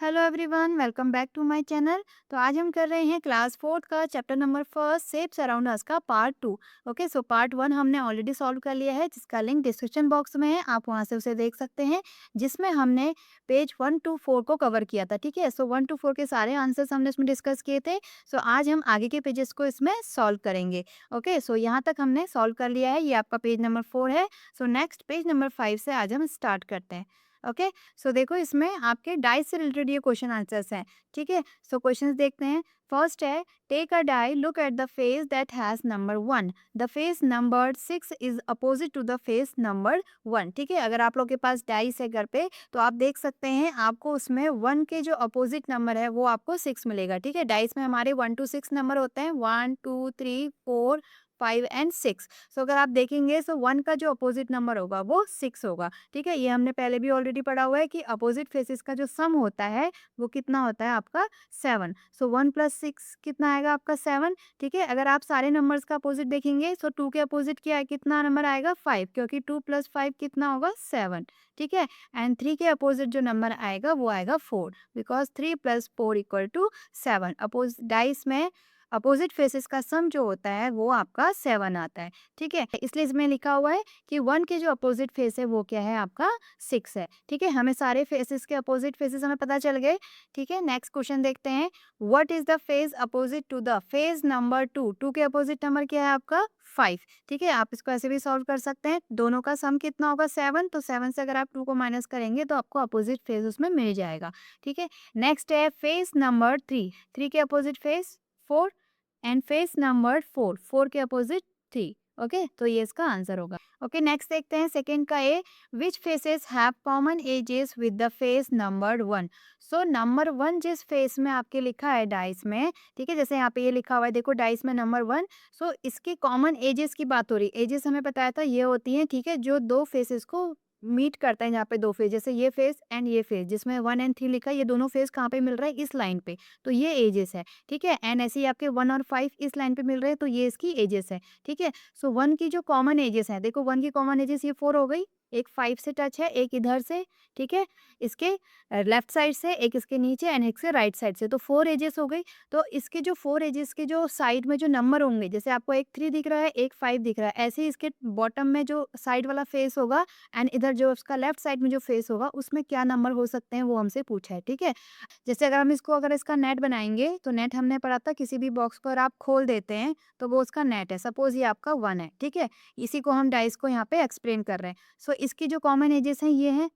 Hello everyone, welcome back to my channel. तो आज हम कर रहे हैं क्लास फोर्थ का chapter number first shapes around us का part two. Okay, so part one हमने ऑलरेडी सॉल्व कर लिया है, जिसका लिंक डिस्क्रिप्शन बॉक्स में है, आप वहां से उसे देख सकते हैं, जिसमें हमने पेज 1 to 4 को कवर किया था। ठीक है, सो 1 to 4 के सारे आंसर्स हमने इसमें डिस्कस किए थे। सो आज हम आगे के पेजेस को इसमें सॉल्व करेंगे। ओके, सो यहाँ तक हमने सॉल्व कर लिया है, ये आपका पेज नंबर 4 है। सो नेक्स्ट पेज नंबर 5 से आज हम स्टार्ट करते हैं। ओके, सो देखो इसमें आपके डाइस से रिलेटेड ये क्वेश्चन आंसर्स हैं। ठीक है, सो क्वेश्चंस देखते हैं। फर्स्ट है, take a die, look at the face that has number 1। The face number 6 is opposite to the face number 1। ठीक है, अगर आप लोग के पास डाइस है घर पे तो आप देख सकते हैं, आपको उसमें 1 के जो अपोजिट नंबर है वो आपको 6 मिलेगा। ठीक है, डाइस में हमारे 1 to 6 नंबर होते हैं, 1 2 3 4 5 एंड 6। सो अगर आप देखेंगे सो 1 का जो अपोजिट नंबर होगा वो 6 होगा। ठीक है, ये हमने पहले भी ऑलरेडी पढ़ा हुआ है कि अपोजिट फेसेस का जो सम होता है वो कितना होता है आपका 7। सो 1 + 6 कितना आएगा आपका 7। ठीक है, अगर आप सारे नंबर्स का अपोजिट देखेंगे सो 2 के अपोजिट क्या है, कितना नंबर आएगा 5, क्योंकि 2 + 5 कितना होगा 7। ठीक है, एंड 3 के अपोजिट जो नंबर आएगा वो आएगा 4, बिकॉज 3 + 4 = 7। अपोज डाइस में अपोजिट फेसेस का सम जो होता है वो आपका 7 आता है। ठीक है, इसलिए इसमें लिखा हुआ है कि 1 के जो अपोजिट फेस है वो क्या है आपका 6 है। ठीक है, हमें सारे फेसेस के अपोजिट फेसेस हमें पता चल गए। ठीक है, नेक्स्ट क्वेश्चन देखते हैं। What is the face opposite to the face number 2। 2 के अपोजिट नंबर क्या है आपका 5। ठीक है, आप इसको ऐसे भी सॉल्व कर सकते हैं। दोनों का सम कितना होगा 7, तो 7 से अगर आप 2 को माइनस करेंगे तो आपको अपोजिट फेस उसमें मिल जाएगा। ठीक है, नेक्स्ट है फेस नंबर 3। 3 के opposite face 4 and face number 4। 4 के अपोजिट 3। ओके, तो ये इसका आंसर होगा। ओके, नेक्स्ट देखते हैं सेकंड का A, which faces have common edges with the face number 1। So number 1 जिस फेस में आपके लिखा है डाइस में, ठीक है, जैसे यहाँ पे ये लिखा हुआ है, देखो डाइस में नंबर 1। सो इसके कॉमन एजेस की बात हो रही है। एजेस हमें बताया था ये होती हैं, ठीक है, जो दो फेसेस को मीट करता है, यहाँ पे दो फेस, जैसे ये फेस एंड ये फेस, जिसमें 1 एंड 3 लिखा है, ये दोनों फेस कहाँ पे मिल रहा है, इस लाइन पे, तो ये एजेस है। ठीक है, एंड ऐसे ही आपके 1 और 5 इस लाइन पे मिल रहे हैं, तो ये इसकी एजेस है। ठीक है, सो 1 की जो कॉमन एजेस है, देखो 1 की कॉमन एजेस ये 4 हो गई, एक 5 से टच है, एक इधर से, ठीक है, इसके लेफ्ट साइड से, एक इसके नीचे एंड एक से राइट साइड से, तो 4 एजेस हो गई। तो इसके जो 4 एजेस के जो साइड में जो नंबर होंगे, जैसे आपको एक 3 दिख रहा है, एक 5 दिख रहा है, ऐसे ही इसके बॉटम में जो साइड वाला फेस होगा एंड इधर जो उसका लेफ्ट साइड में जो फेस होगा उसमें क्या नंबर हो सकते हैं वो हमसे पूछा है। ठीक है, जैसे अगर हम इसको, अगर इसका नेट बनाएंगे तो नेट हमने पढ़ा था, किसी भी बॉक्स को अगर आप खोल देते हैं तो वो उसका नेट है। सपोज ये आपका 1 है। ठीक है, इसी को हम डाइस को यहाँ पे एक्सप्लेन कर रहे हैं। सो इसकी जो कॉमन एजेस हैं ये हैं।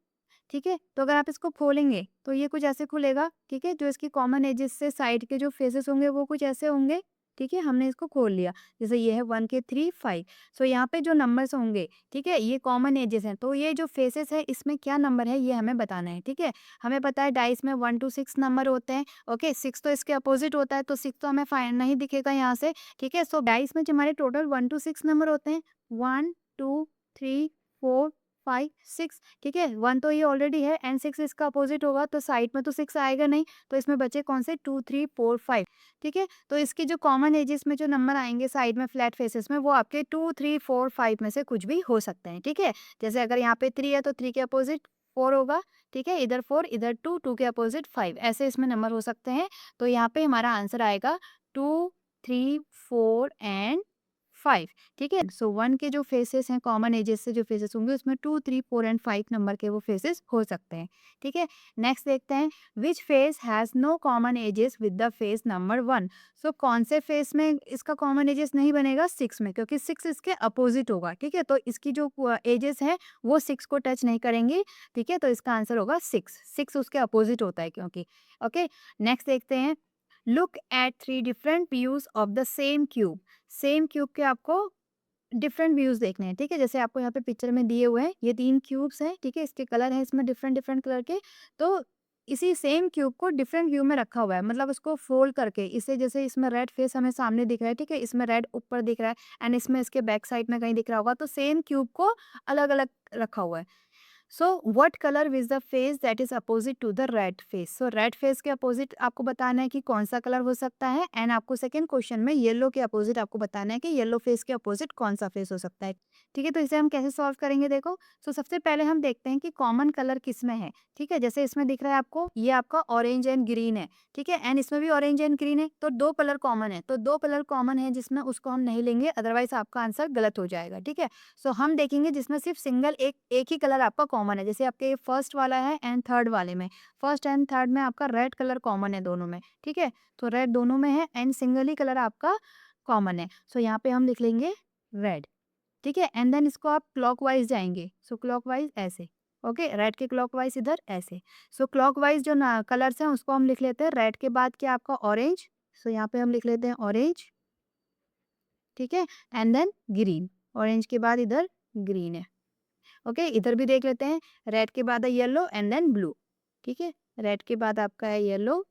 ठीक है, तो अगर आप इसको खोलेंगे तो ये कुछ ऐसे खुलेगा। ठीक है, जो इसकी कॉमन एजेस से साइड के जो फेसेस होंगे वो कुछ ऐसे होंगे। ठीक है, हमने इसको खोल लिया, जैसे ये है 1 के 3 5। सो यहाँ पे जो नंबर्स होंगे, ठीक है, ये कॉमन एजेस हैं, तो ये जो फेसेस है इसमें क्या नंबर है ये हमें बताना है। ठीक है, हमें पता है डाइस में 1 to 6 नंबर होते हैं। ओके, 6 तो इसके अपोजिट होता है, तो 6 तो हमें फाइन नहीं दिखेगा यहाँ से। ठीक है, सो डाइस में जो हमारे टोटल 1 to 6 नंबर होते हैं, 1 2 3 4 5 6। ठीक है, 1 तो ये ऑलरेडी है एंड 6 इसका अपोजिट होगा, तो साइड में तो 6 आएगा नहीं, तो इसमें बचे कौन से 2 3 4 5। ठीक है, तो इसकी जो कॉमन एजेस में जो नंबर आएंगे साइड में फ्लैट फेसेस में, वो आपके 2 3 4 5 में से कुछ भी हो सकते हैं। ठीक है, जैसे अगर यहाँ पे 3 है तो 3 के अपोजिट 4 होगा। ठीक है, इधर 4 इधर 2, 2 के अपोजिट 5, ऐसे इसमें नंबर हो सकते हैं। तो यहाँ पे हमारा आंसर आएगा 2 3 4 एंड 5। ठीक है, सो 1 के जो फेसेस हैं, कॉमन एजेस से जो फेसेस होंगे उसमें 2 3 4 एंड 5 नंबर के वो फेसेस हो सकते हैं। ठीक है, नेक्स्ट देखते हैं, which face has no common edges with the face number 1। So कौन से फेस में इसका कॉमन एजेस नहीं बनेगा, 6 में, क्योंकि 6 इसके अपोजिट होगा। ठीक है, तो इसकी जो एजेस है वो 6 को टच नहीं करेंगी। ठीक है, तो इसका आंसर होगा 6। 6 उसके अपोजिट होता है क्योंकि। ओके, नेक्स्ट देखते हैं, look at 3 different views of the same cube. Same cube के आपको डिफरेंट व्यूज देखने हैं। ठीक है, जैसे आपको यहाँ पे पिक्चर में दिए हुए हैं, ये 3 क्यूब्स हैं। ठीक है, इसके कलर हैं इसमें डिफरेंट डिफरेंट कलर के। तो इसी सेम क्यूब को डिफरेंट व्यू में रखा हुआ है, मतलब उसको फोल्ड करके, इसे जैसे इसमें रेड फेस हमें सामने दिख रहा है, ठीक है, इसमें रेड ऊपर दिख रहा है एंड इसमें इसके बैक साइड में कहीं दिख रहा होगा, तो सेम क्यूब को अलग अलग रखा हुआ है। So what colour is the face that is opposite to the red face. So red face के अपोजिट आपको बताना है कि कौन सा कलर हो सकता है, एंड आपको सेकंड क्वेश्चन में येलो के अपोजिट आपको बताना है कि येलो फेस के अपोजिट कौन सा फेस हो सकता है। ठीक है, तो इसे हम कैसे सॉल्व करेंगे देखो। सो सबसे पहले हम देखते हैं कि कॉमन कलर किस में है। ठीक है, जैसे इसमें दिख रहा है आपको, ये आपका ऑरेंज एंड ग्रीन है। ठीक है, एंड इसमें भी ऑरेंज एंड ग्रीन है, तो दो कलर कॉमन है। तो दो कलर कॉमन है जिसमें, उसको हम नहीं लेंगे, अदरवाइज आपका आंसर गलत हो जाएगा। ठीक है, सो हम देखेंगे जिसमें सिर्फ सिंगल एक एक ही कलर आपका कॉमन है। जैसे आपके फर्स्ट वाला है एंड थर्ड वाले में, फर्स्ट एंड थर्ड में आपका रेड कलर कॉमन है दोनों में। ठीक है, तो रेड दोनों में है एंड सिंगल ही कलर आपका कॉमन है। सो यहाँ पे हम लिख लेंगे रेड। ठीक है, एंड देन इसको आप क्लॉकवाइज जाएंगे। सो क्लॉकवाइज ऐसे, ओके, रेड के क्लॉकवाइज इधर ऐसे। सो क्लॉकवाइज जो ना कलर्स हैं उसको हम लिख लेते हैं। रेड के बाद क्या आपका ऑरेंज, सो यहाँ पे हम लिख लेते हैं ऑरेंज। ठीक है, एंड देन ग्रीन, ऑरेंज के बाद इधर ग्रीन है। ओके, इधर भी देख लेते हैं। रेड के बाद है येलो एंड देन ब्लू। ठीक है, रेड के बाद आपका है yellow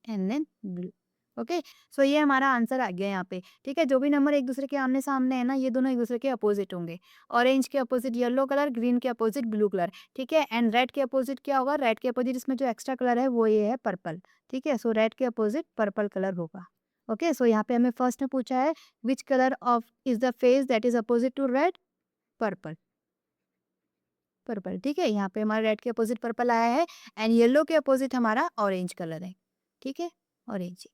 and then blue. Okay, so ये हमारा आंसर आ गया यहाँ पे। ठीक है, जो भी नंबर एक दूसरे के आमने सामने है ना, ये दोनों एक दूसरे के अपोजिट होंगे। ऑरेंज के अपोजिट येलो कलर, ग्रीन के अपोजिट ब्लू कलर। ठीक है, एंड रेड के अपोजिट क्या होगा, रेड के अपोजिट इसमें जो एक्स्ट्रा कलर है वो ये है पर्पल। ठीक है, सो रेड के अपोजिट पर्पल कलर होगा। ओके, सो यहाँ पे हमें फर्स्ट में पूछा है which colour of is the face that is opposite to red, purple. Purple, ठीक है, यहाँ पे हमारा रेड के अपोजिट पर्पल आया है एंड येलो के अपोजिट हमारा ऑरेंज कलर है। ठीक है, ऑरेंज।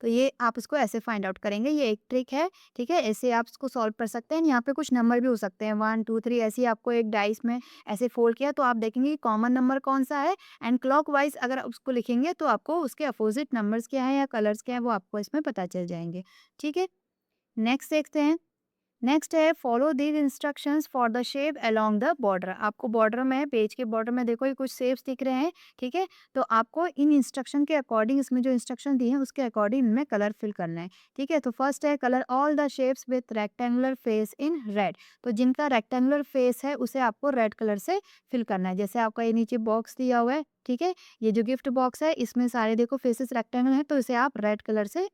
तो ये आप इसको ऐसे फाइंड आउट करेंगे, ये एक ट्रिक है। ठीक है, ऐसे आप इसको सॉल्व कर सकते हैं। यहाँ पे कुछ नंबर भी हो सकते हैं 1 2 3, ऐसे ही आपको एक डाइस में ऐसे फोल्ड किया तो आप देखेंगे कि कॉमन नंबर कौन सा है, एंड क्लॉकवाइज अगर आप उसको लिखेंगे तो आपको उसके अपोजिट नंबर्स क्या है या कलर्स क्या है वो आपको इसमें पता चल जाएंगे। ठीक है, नेक्स्ट देखते हैं। नेक्स्ट है follow these instructions for the shape along the border. आपको बॉर्डर में, पेज के बॉर्डर में देखो ये कुछ शेप्स दिख रहे हैं। ठीक है, तो आपको इन इंस्ट्रक्शन के अकॉर्डिंग, इसमें जो इंस्ट्रक्शन दिए हैं उसके अकॉर्डिंग इनमें कलर फिल करना है। ठीक है, तो फर्स्ट है colour all the shapes with rectangular face in red. तो जिनका रेक्टेंगुलर फेस है उसे आपको रेड कलर से फिल करना है। जैसे आपका ये नीचे बॉक्स दिया हुआ है, ठीक है, ये जो गिफ्ट बॉक्स है इसमें सारे देखो फेसेस रेक्टेंगल है, तो इसे आप रेड कलर से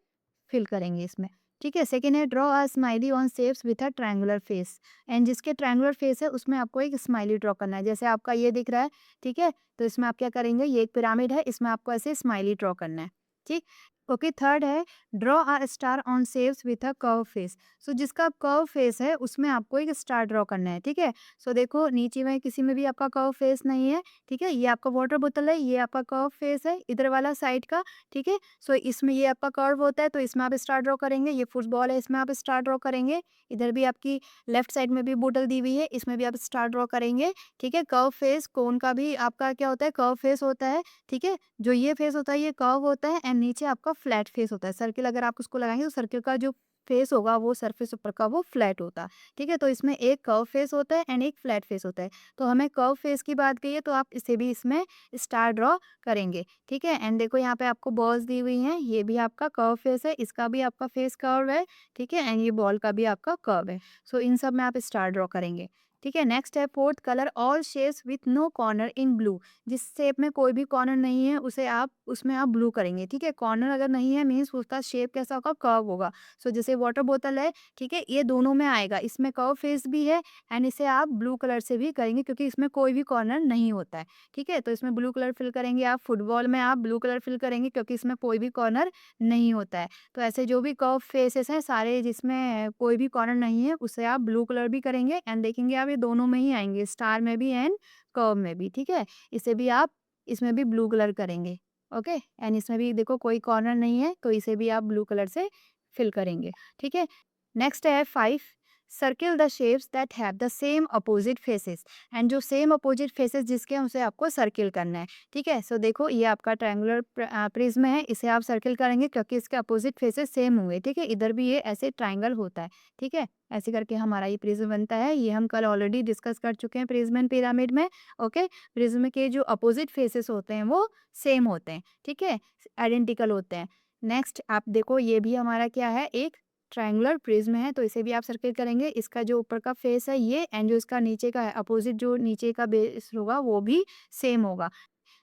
फिल करेंगे इसमें। ठीक है, सेकंड है draw a smiley on shapes with a triangular face. And जिसके ट्रायंगुलर फेस है उसमें आपको एक स्माइली ड्रॉ करना है। जैसे आपका ये दिख रहा है, ठीक है, तो इसमें आप क्या करेंगे, ये एक पिरामिड है, इसमें आपको ऐसे स्माइली ड्रॉ करना है। ठीक, ओके, थर्ड है draw a star on shapes with a curve face. So जिसका कर्व फेस है उसमें आपको एक स्टार ड्रॉ करना है। ठीक है, सो देखो नीचे में किसी में भी आपका कर्व फेस नहीं है। ठीक है, ये आपका वाटर बोतल है, ये आपका कर्व फेस है इधर वाला साइड का। ठीक है, सो इसमें ये आपका कर्व होता है तो इसमें आप स्टार ड्रॉ करेंगे। ये फुटबॉल है, इसमें आप स्टार ड्रॉ करेंगे। इधर भी आपकी लेफ्ट साइड में भी बोतल दी हुई है, इसमें भी आप स्टार ड्रॉ करेंगे। ठीक है, कर्व फेस कोन का भी आपका क्या होता है, कर्व फेस होता है। ठीक है, जो ये फेस होता है ये कर्व होता है एंड नीचे आपका फ्लैट फेस होता है। सर्किल अगर आप उसको लगाएंगे तो सर्किल का जो फेस होगा वो सरफेस ऊपर का वो फ्लैट होता है। ठीक है, तो इसमें एक कर्व फेस होता है एंड एक फ्लैट फेस होता है। तो हमें कर्व फेस की बात कही है तो आप इसे भी इसमें स्टार ड्रॉ करेंगे। ठीक है, एंड देखो यहाँ पे आपको बॉल्स दी हुई हैं, ये भी आपका कर्व फेस है, इसका भी आपका फेस कर्व है। ठीक है, एंड ये बॉल का भी आपका कर्व है। सो इन सब में आप स्टार ड्रॉ करेंगे। ठीक है, नेक्स्ट है fourth colour all shapes with no corner in blue. जिस शेप में कोई भी कॉर्नर नहीं है उसे आप, उसमें आप ब्लू करेंगे। ठीक है, कॉर्नर अगर नहीं है मीन्स उसका शेप कैसा होगा, कर्व होगा। सो जैसे वाटर बोतल है, ठीक है, ये दोनों में आएगा, इसमें कर्व फेस भी है एंड इसे आप ब्लू कलर से भी करेंगे क्योंकि इसमें कोई भी कॉर्नर नहीं होता है। ठीक है, तो इसमें ब्लू कलर फिल करेंगे आप। फुटबॉल में आप ब्लू कलर फिल करेंगे क्योंकि इसमें कोई भी कॉर्नर नहीं होता है। तो ऐसे जो भी कर्व फेसेस हैं सारे जिसमें कोई भी कॉर्नर नहीं है उसे आप ब्लू कलर भी करेंगे एंड देखेंगे आप ये दोनों में ही आएंगे, स्टार में भी एंड कर्व में भी। ठीक है, इसे भी आप, इसमें भी ब्लू कलर करेंगे। ओके, एंड इसमें भी देखो कोई कॉर्नर नहीं है तो इसे भी आप ब्लू कलर से फिल करेंगे। ठीक है, नेक्स्ट है 5 circle the shapes that have the same opposite faces. And जो सेम अपोजिट फेसेस जिसके हैं उसे आपको सर्किल करना है। ठीक है, सो देखो ये आपका ट्रायंगुलर प्रिज्म है, इसे आप सर्किल करेंगे क्योंकि इसके अपोजिट फेसेस सेम होंगे। ठीक है, इधर भी ये ऐसे ट्रायंगल होता है। ठीक है, ऐसे करके हमारा ये प्रिज्म बनता है। ये हम कल ऑलरेडी डिस्कस कर चुके हैं प्रिज्म एंड पिरामिड में। ओके, प्रिज्म के जो अपोजिट फेसेस होते हैं वो सेम होते हैं। ठीक है, आइडेंटिकल होते हैं। नेक्स्ट आप देखो ये भी हमारा क्या है, एक ट्रायंगुलर प्रिज्म है तो इसे भी आप सर्किल करेंगे। इसका जो ऊपर का फेस है ये एंड जो इसका नीचे का है, अपोजिट जो नीचे का बेस होगा वो भी सेम होगा।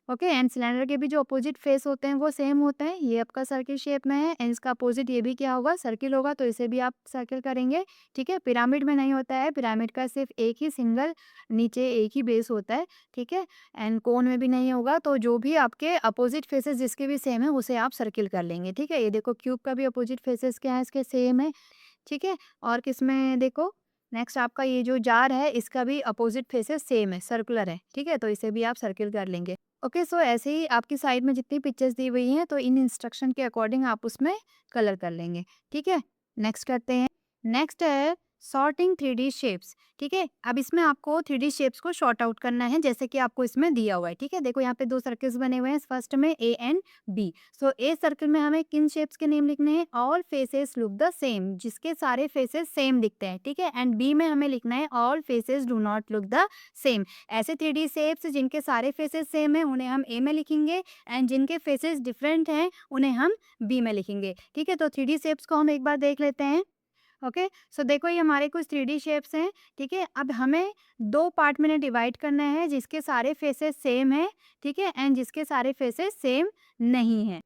ओके एंड सिलेंडर के भी जो अपोजिट फेस होते हैं वो सेम होते हैं। ये आपका सर्किल शेप में है एंड इसका अपोजिट ये भी क्या होगा, सर्किल होगा, तो इसे भी आप सर्किल करेंगे। ठीक है, पिरामिड में नहीं होता है, पिरामिड का सिर्फ एक ही सिंगल नीचे एक ही बेस होता है। ठीक है, एंड कोन में भी नहीं होगा, तो जो भी आपके अपोजिट फेसेस जिसके भी सेम है उसे आप सर्किल कर लेंगे। ठीक है, ये देखो क्यूब का भी अपोजिट फेसेस क्या है, इसके सेम है। ठीक है, और किसमें देखो, नेक्स्ट आपका ये जो जार है इसका भी अपोजिट फेसेस सेम है, सर्कुलर है। ठीक है, तो इसे भी आप सर्किल कर लेंगे। ओके, सो ऐसे ही आपकी साइड में जितनी पिक्चर्स दी हुई हैं तो इन इंस्ट्रक्शन के अकॉर्डिंग आप उसमें कलर कर लेंगे। ठीक है, नेक्स्ट करते हैं। नेक्स्ट है सॉर्टिंग 3D शेप्स। ठीक है, अब इसमें आपको 3D शेप्स को शॉर्ट आउट करना है जैसे कि आपको इसमें दिया हुआ है। ठीक है, देखो यहाँ पे दो सर्कल्स बने हुए हैं, फर्स्ट में A and B. So A circle में हमें किन शेप्स के नेम लिखने हैं, all faces look the same, जिसके सारे फेसेस सेम दिखते हैं। ठीक है, एंड बी में हमें लिखना है all faces do not look the same. ऐसे 3D शेप्स जिनके सारे फेसेस सेम है उन्हें हम ए में लिखेंगे एंड जिनके फेसेस डिफरेंट हैं उन्हें हम बी में लिखेंगे। ठीक है, तो 3D शेप्स को हम एक बार देख लेते हैं। ओके, सो देखो ये हमारे कुछ 3D शेप्स हैं। ठीक है, अब हमें दो पार्ट में डिवाइड करना है जिसके सारे फेसेस सेम है। ठीक है, एंड जिसके सारे फेसेस सेम नहीं है।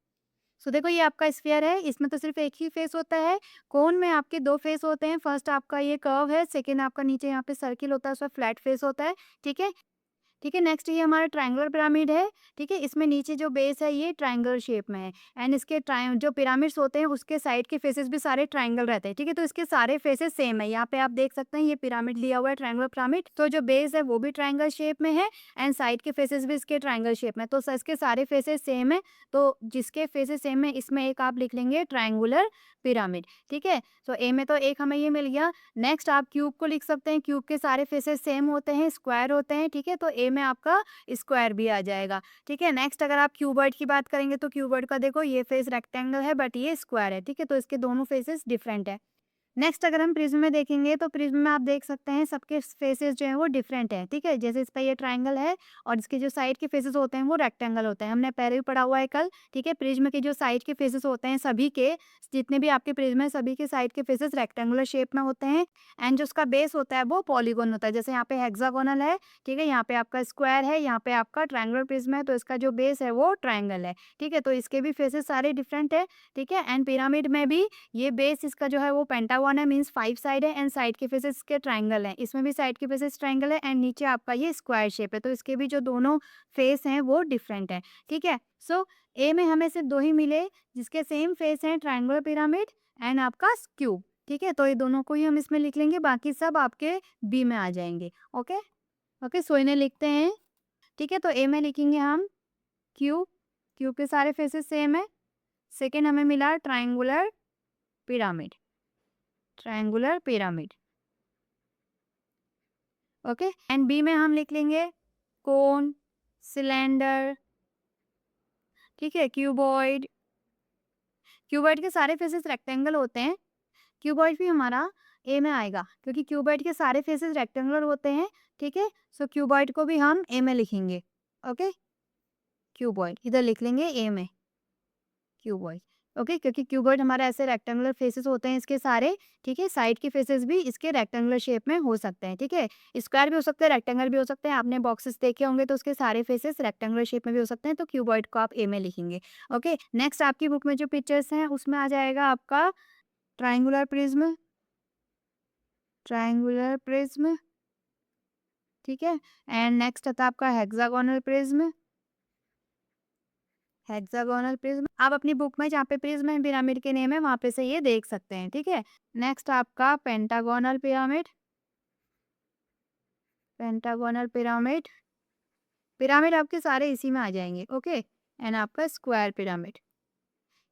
सो देखो ये आपका स्फीयर है, इसमें तो सिर्फ एक ही फेस होता है। कोन में आपके दो फेस होते हैं, फर्स्ट आपका ये कर्व है, सेकेंड आपका नीचे यहाँ पे सर्किल होता है, उसमें फ्लैट फेस होता है। ठीक है, ठीक है, नेक्स्ट ये हमारा ट्रायंगुलर पिरामिड है। ठीक है, इसमें नीचे जो बेस है ये ट्रायंगल शेप में है एंड इसके जो पिरामिड्स होते हैं उसके साइड के फेसेस भी सारे ट्रायंगल रहते हैं। ठीक है, तो इसके सारे फेसेस सेम है। यहाँ पे आप देख सकते हैं ये पिरामिड लिया हुआ है ट्रायंगुलर पिरामिड, तो जो बेस है वो भी ट्रायंगल शेप में है एंड साइड के फेसेस भी इसके ट्रायंगल शेप में, तो इसके सारे फेसेस सेम है। तो जिसके फेसेस सेम है इसमें एक आप लिख लेंगे ट्रायंगुलर पिरामिड। ठीक है, तो ए में तो एक हमें ये मिल गया। नेक्स्ट आप क्यूब को लिख सकते हैं, क्यूब के सारे फेसेस सेम होते हैं, स्क्वायर होते हैं। ठीक है, तो ए में आपका स्क्वायर भी आ जाएगा। ठीक है, नेक्स्ट अगर आप क्यूबॉइड की बात करेंगे तो क्यूबॉइड का देखो ये फेस रेक्टेंगल है बट ये स्क्वायर है। ठीक है, तो इसके दोनों फेसेस डिफरेंट है। नेक्स्ट अगर हम प्रिज्म में देखेंगे तो प्रिज्म में आप देख सकते हैं सबके फेसेस जो हैं वो डिफरेंट हैं। ठीक है, जैसे इस पर ये ट्रायंगल है और इसके जो साइड के फेसेस होते हैं वो रेक्टेंगल होते हैं, हमने पहले भी पढ़ा हुआ है कल। ठीक है, प्रिज्म के जो साइड के फेसेस होते हैं सभी के, जितने भी आपके प्रिज्म है सभी के साइड के फेसेस रेक्टेंगुलर शेप में होते हैं एंड जो उसका बेस होता है वो पॉलीगोन होता है। जैसे यहाँ पे हेक्सागोनल है, ठीक है, यहाँ पे आपका स्क्वायर है, यहाँ पे आपका ट्रायंगुलर प्रिज्म है, तो इसका जो बेस है वो ट्रायंगल है। ठीक है, तो इसके भी फेसेस सारे डिफरेंट है। ठीक है, एंड पिरामिड में भी ये बेस इसका जो है वो पेंटागन है, मींस 5 साइड है एंड साइड के फेसेस के ट्रायंगल है। इसमें भी साइड के फेसेस ट्रायंगल है एंड नीचे आपका ये स्क्वायर शेप है, तो इसके भी जो दोनों फेस हैं वो डिफरेंट है। ठीक है, सो ए में हमें सिर्फ दो ही मिले जिसके सेम फेस हैं, ट्रायंगुलर पिरामिड एंड आपका क्यूब। ठीक है, तो ये दोनों को ही हम इसमें लिख लेंगे, बाकी सब आपके बी में आ जाएंगे। ओके, ओके, सो इन्हें लिखते हैं। ठीक है, तो ए में लिखेंगे हम क्यूब, क्यूब के सारे फेसेस सेम है। सेकेंड हमें मिला triangular pyramid, triangular pyramid. Okay, and B में हम लिख लेंगे कोन, सिलेंडर। ठीक है, क्यूबॉइड, क्यूबॉइड के सारे फेसेस रेक्टेंगल होते हैं। क्यूबॉइड भी हमारा ए में आएगा क्योंकि क्यूबॉइड के सारे फेसेस रेक्टेंगुलर होते हैं। ठीक है, सो क्यूबॉइड को भी हम ए में लिखेंगे। ओके, क्यूबॉइड इधर लिख लेंगे ए में, क्यूबॉइड। ओके, क्योंकि क्यूबॉइड हमारा ऐसे रेक्टेंगुलर फेसेस होते हैं इसके सारे। ठीक है, साइड के फेसेस भी इसके रेक्टेंगुलर शेप में हो सकते हैं। ठीक है, स्क्वायर भी हो सकते हैं, रेक्टेंगल भी हो सकते हैं। आपने बॉक्सेस देखे होंगे तो उसके सारे फेसेस रेक्टेंगुलर शेप में भी हो सकते हैं, तो क्यूबॉइड को आप ए में लिखेंगे। ओके, नेक्स्ट आपकी बुक में जो पिक्चर्स हैं उसमें आ जाएगा आपका ट्रायंगुलर प्रिज्म, ट्रायंगुलर प्रिज्म। ठीक है, एंड नेक्स्ट आता है आपका हेक्सागोनल प्रिज्म, हेक्सागोनल प्रिज्म। आप अपनी बुक में जहाँ पे प्रिज्म एंड पिरामिड के नेम है वहां पे से ये देख सकते हैं। ठीक है, नेक्स्ट आपका pentagonal pyramid, pentagonal pyramid. Pyramid आपके सारे इसी में आ जाएंगे। ओके, एंड आपका स्क्वायर पिरामिड।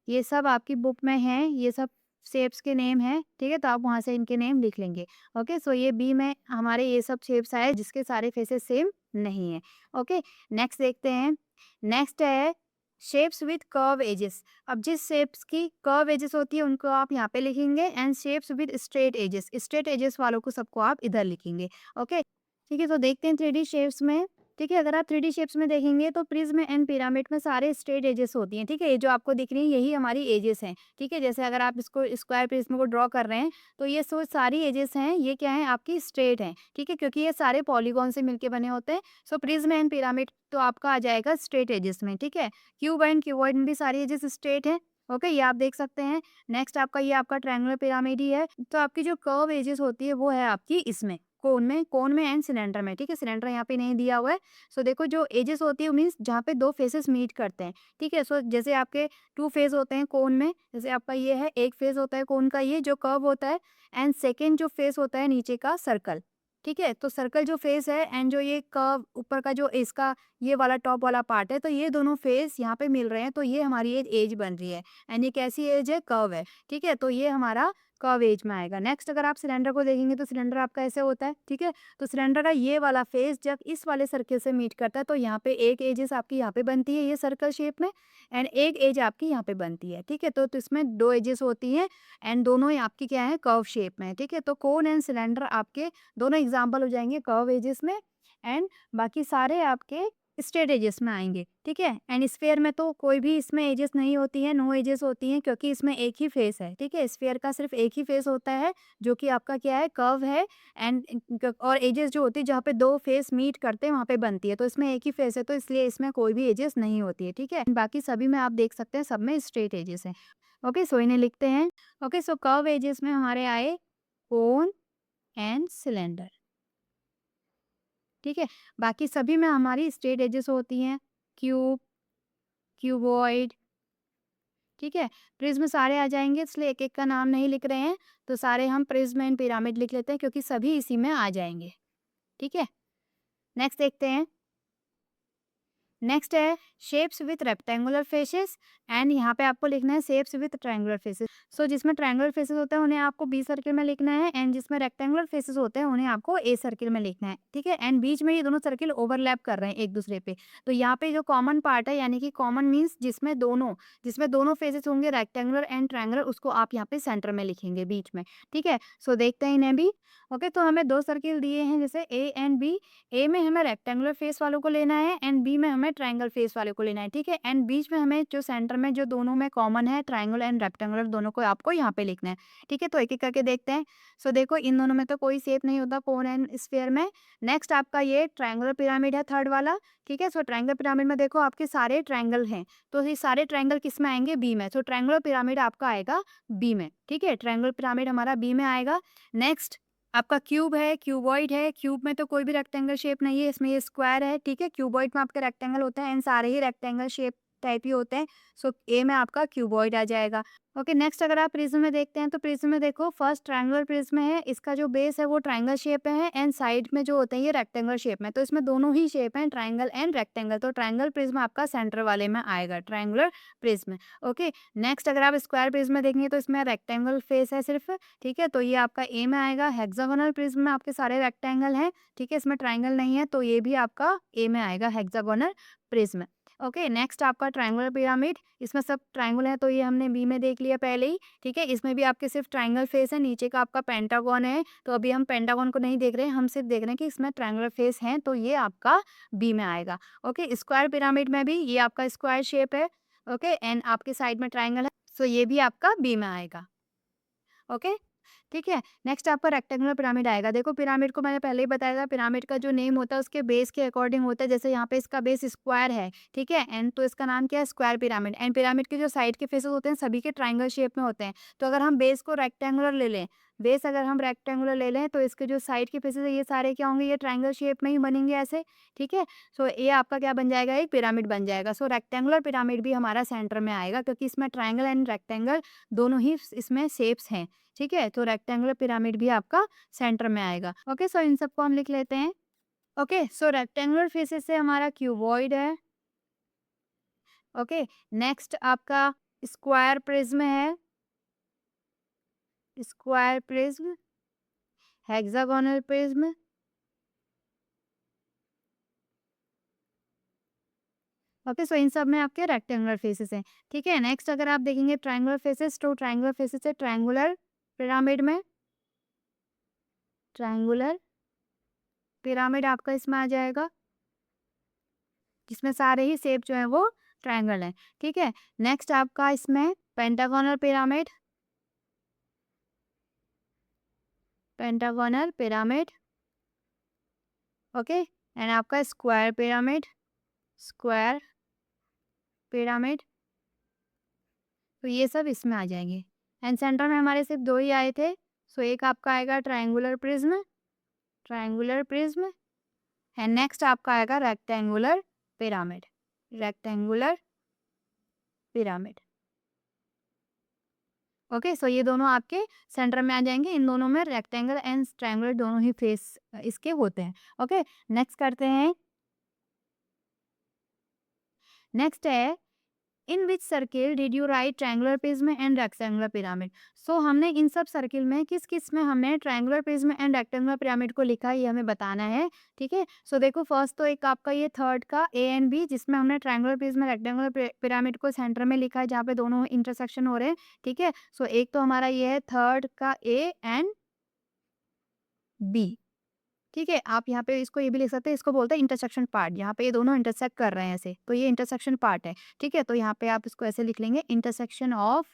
ये सब आपकी बुक में हैं, ये सब शेप्स के नेम हैं। ठीक है, तो आप वहां से इनके नेम लिख लेंगे। ओके, सो ये बी में हमारे ये सब शेप्स आए जिसके सारे फेसेस सेम नहीं है। ओके, नेक्स्ट देखते हैं। नेक्स्ट है शेप्स विद कर्व एजेस। अब जिस शेप्स की कर्व एजेस होती है उनको आप यहाँ पे लिखेंगे and shapes with straight edges, straight edges वालों को सबको आप इधर लिखेंगे। ओके, ठीक है, तो देखते हैं 3D शेप्स में। ठीक है, अगर आप 3D शेप्स में देखेंगे तो प्रिज्म एंड पिरामिड में सारे स्ट्रेट एजेस होती हैं, ठीक है? ये जो आपको दिख रही हैं यही हमारी एजेस हैं, ठीक है? जैसे अगर आप इसको स्क्वायर प्रिज्म को ड्रॉ कर रहे हैं, तो ये सो सारी एजेस हैं, ये क्या है आपकी स्ट्रेट हैं, ठीक है? क्योंकि ये सारे पॉलीगॉन से मिलके बने होते हैं। सो प्रिज्म एंड पिरामिड तो आपका आ जाएगा स्ट्रेट एजेस में, ठीक है? क्यूब एंड क्यूबॉइड में भी सारी एजेस स्ट्रेट हैं, ओके? ये आप देख सकते हैं। नेक्स्ट आपका ये आपका ट्रायंगुलर पिरामिड ही है, तो आपकी जो कर्व एजेस होती है वो है आपकी इसमें, कोन में एंड सिलेंडर में, ठीक है? सिलेंडर यहाँ पे नहीं दिया हुआ है। सो देखो जो एजेस होती है मीन्स जहाँ पे 2 फेसेस मीट करते हैं, ठीक है? सो जैसे आपके 2 फेस होते हैं कोन में, जैसे आपका ये है, एक फेस होता है कोन का ये जो कर्व होता है एंड सेकंड जो फेस होता है नीचे का सर्कल, ठीक है? तो सर्कल जो फेस है एंड जो ये कर्व ऊपर का जो इसका ये वाला टॉप वाला पार्ट है, तो ये दोनों फेस यहाँ पे मिल रहे हैं, तो ये हमारी एज बन रही है एंड ये कैसी एज है? कर्व है, ठीक है? तो ये हमारा कर्व एज में आएगा। नेक्स्ट अगर आप सिलेंडर को देखेंगे तो सिलेंडर आपका ऐसे होता है, ठीक है? तो सिलेंडर का ये वाला फेस जब इस वाले सर्किल से मीट करता है तो यहाँ पे एक एजेस आपकी यहाँ पे बनती है ये सर्कल शेप में एंड एक एज आपकी यहाँ पे बनती है, ठीक है? तो इसमें 2 एजेस होती हैं एंड दोनों ही आपकी क्या है कर्व शेप में है, ठीक है? तो कोन एंड सिलेंडर आपके दोनों एग्जाम्पल हो जाएंगे कर्व एजेस में एंड बाकी सारे आपके स्ट्रेट एजेस में आएंगे, ठीक है? एंड स्फेयर में तो कोई भी इसमें एजेस नहीं होती है, नो एजेस होती हैं क्योंकि इसमें एक ही फेस है, ठीक है? स्फेयर का सिर्फ एक ही फेस होता है जो कि आपका क्या है कर्व है एंड और एजेस जो होती है जहाँ पे 2 फेस मीट करते हैं वहाँ पे बनती है, तो इसमें एक ही फेस है तो इसलिए इसमें कोई भी एजेस नहीं होती है, ठीक है? बाकी सभी में आप देख सकते हैं सब में स्ट्रेट एजेस हैं। ओके, सो इन्हें लिखते हैं। ओके, सो कर्व एजेस में हमारे आए कोन एंड सिलेंडर, ठीक है? बाकी सभी में हमारी स्ट्रेट एजेस होती हैं, क्यूब, क्यूबॉइड, ठीक है? प्रिज्म सारे आ जाएँगे इसलिए एक-एक का नाम नहीं लिख रहे हैं, तो सारे हम प्रिज्म एंड पिरामिड लिख लेते हैं क्योंकि सभी इसी में आ जाएँगे, ठीक है? नेक्स्ट देखते हैं। नेक्स्ट है shapes with rectangular faces and यहाँ पे आपको लिखना है शेप्स विथ ट्रायंगुलर फेसेस। सो जिसमें ट्रायंगुलर फेसेस होते हैं उन्हें आपको बी सर्किल में लिखना है एंड जिसमें रेक्टेंगुलर फेसेस होते हैं उन्हें आपको ए सर्किल में लिखना है, ठीक है? एंड बीच में ये दोनों सर्किल ओवरलैप कर रहे हैं एक दूसरे पे, तो यहाँ पे जो कॉमन पार्ट है यानी कि कॉमन मीन्स जिसमें दोनों फेसेस होंगे रेक्टेंगुलर एंड ट्रायंगुलर उसको आप यहाँ पे सेंटर में लिखेंगे बीच में, ठीक है? सो देखते हैं इन्हें भी। ओके, तो हमें 2 सर्किल दिए हैं जैसे ए एंड बी। ए में हमें रेक्टेंगुलर फेस वालों को लेना है एंड बी में हमें ट्रायंगल फेस वाले को लेना है, ठीक है? एंड बीच में हमें जो सेंटर में जो दोनों में कॉमन है ट्रायंगल एंड रेक्टेंगुलर दोनों को आपको यहाँ पे लिखना है, ठीक है? तो एक-एक करके देखते हैं। सो देखो इन दोनों में तो कोई शेप नहीं होता कोन एंड स्फीयर में। नेक्स्ट आपका ये ट्रायंगुलर पिरामिड है थर्ड वाला, ठीक है? सो ट्रायंगल पिरामिड में देखो आपके सारे ट्रायंगल हैं, तो ये सारे ट्रायंगल किसमें आएँगे? बी में। सो ट्रायंगुलर पिरामिड आपका आएगा बी में, ठीक है? ट्रायंगुलर पिरामिड हमारा बी में आएगा। नेक्स्ट आपका क्यूब है, क्यूबॉइड है, क्यूब में तो कोई भी रेक्टेंगल शेप नहीं है, इसमें ये स्क्वायर है, ठीक है? क्यूबॉइड में आपके रेक्टेंगल होते हैं एंड सारे ही रेक्टेंगल शेप टाइप ही होते हैं, सो ए में आपका क्यूबॉइड आ जाएगा। ओके, नेक्स्ट अगर आप प्रिज्म में देखते हैं तो प्रिज्म में देखो फर्स्ट ट्रायंगुलर प्रिज्म है, इसका जो बेस है वो ट्रायंगल शेप में है एंड साइड में जो होते हैं ये रेक्टेंगल शेप में, तो इसमें दोनों ही शेप हैं ट्रायंगल एंड रेक्टेंगल, तो ट्रायंगल प्रिज्म आपका सेंटर वाले में आएगा, ट्रायंगुलर प्रिज्म। ओके, नेक्स्ट अगर आप स्क्वायर प्रिज्म में देखेंगे तो इसमें रेक्टेंगल फेस है सिर्फ, ठीक है? तो ये आपका ए में आएगा। हेक्सागोनल प्रिज्म में आपके सारे रेक्टेंगल हैं, ठीक है? इसमें ट्रायंगल नहीं है तो ये भी आपका ए में आएगा हेक्सागोनल प्रिज्म। ओके, नेक्स्ट आपका ट्रायंगुलर पिरामिड, इसमें सब ट्रायंगल है तो ये हमने बी में देख लिया पहले ही, ठीक है? इसमें भी आपके सिर्फ ट्रायंगल फेस है, नीचे का आपका पेंटागन है, तो अभी हम पेंटागन को नहीं देख रहे हैं, हम सिर्फ देख रहे हैं कि इसमें ट्रायंगुलर फेस है तो ये आपका बी में आएगा। ओके, स्क्वायर पिरामिड में भी ये आपका स्क्वायर शेप है, ओके? एंड आपके साइड में ट्रायंगल है, सो ये भी आपका बी में आएगा। ओके, ठीक है? नेक्स्ट आपका रेक्टेंगुलर पिरामिड आएगा। देखो पिरामिड को मैंने पहले ही बताया था, पिरामिड का जो नेम होता है उसके बेस के अकॉर्डिंग होता है। जैसे यहाँ पे इसका बेस स्क्वायर है, ठीक है? एंड तो इसका नाम क्या है? Square pyramid. एंड पिरामिड के जो साइड के फेसेस होते हैं सभी के ट्रायंगल शेप में होते हैं। तो अगर हम बेस को रेक्टेंगुलर ले लें, बेस अगर हम रेक्टेंगुलर ले लें तो इसके जो साइड के फेसेस है ये सारे क्या होंगे? ये ट्रायंगल शेप में ही बनेंगे ऐसे, ठीक है? सो ये आपका क्या बन जाएगा? एक पिरामिड बन जाएगा। सो रेक्टेंगुलर पिरामिड भी हमारा सेंटर में आएगा क्योंकि इसमें ट्रायंगल एंड रेक्टेंगल दोनों ही इसमें शेप्स हैं, ठीक है? तो रेक्टेंगुलर पिरामिड भी आपका सेंटर में आएगा। ओके, सो इन सबको हम लिख लेते हैं। ओके, सो रेक्टेंगुलर फेसेस से हमारा क्यूबॉइड है। ओके, नेक्स्ट आपका स्क्वायर प्रिज्म है, square prism, hexagonal prism, okay? So इन सब में आपके रेक्टेंगुलर फेसेस हैं, ठीक है? नेक्स्ट अगर आप देखेंगे ट्रायंगुलर फेसेस, तो ट्रायंगुलर फेसेस है ट्रायंगुलर पिरामिड में, ट्रायंगुलर पिरामिड आपका इसमें आ जाएगा। जिसमें सारे ही शेप जो है वो ट्रायंगल है। ठीक है, नेक्स्ट आपका इसमें pentagonal pyramid, pentagonal pyramid, okay, and आपका स्क्वायर पिरामिड, स्क्वायर पिरामिड, तो ये सब इसमें आ जाएंगे। एंड सेंटर में हमारे सिर्फ दो ही आए थे, सो एक आपका आएगा triangular prism, triangular prism, and next आपका आएगा rectangular pyramid, rectangular pyramid. Okay, so ये दोनों आपके सेंटर में आ जाएंगे। इन दोनों में रेक्टेंगल एंड ट्रायंगुलर दोनों ही फेस इसके होते हैं। ओके, नेक्स्ट करते हैं। नेक्स्ट है, in which circle did you write triangular prism and rectangular pyramid. So हमने इन सब सर्किल में किस किस में हमने triangular prism and rectangular pyramid को लिखा है, ये हमें बताना है। ठीक है, सो देखो फर्स्ट तो एक आपका ये थर्ड का ए एंड बी, जिसमें हमने ट्रायंगुलर प्रिज्म रेक्टेंगुलर पिरामिड को सेंटर में लिखा है, जहाँ पे दोनों इंटरसेक्शन हो रहे हैं। ठीक है, सो एक तो हमारा ये है थर्ड का ए एंड बी। ठीक है, आप यहाँ पे इसको ये भी लिख सकते हैं, इसको बोलते हैं इंटरसेक्शन पार्ट, यहाँ पे ये दोनों इंटरसेक्ट कर रहे हैं ऐसे, तो ये इंटरसेक्शन पार्ट है। ठीक है, तो यहाँ पे आप इसको ऐसे लिख लेंगे, intersection of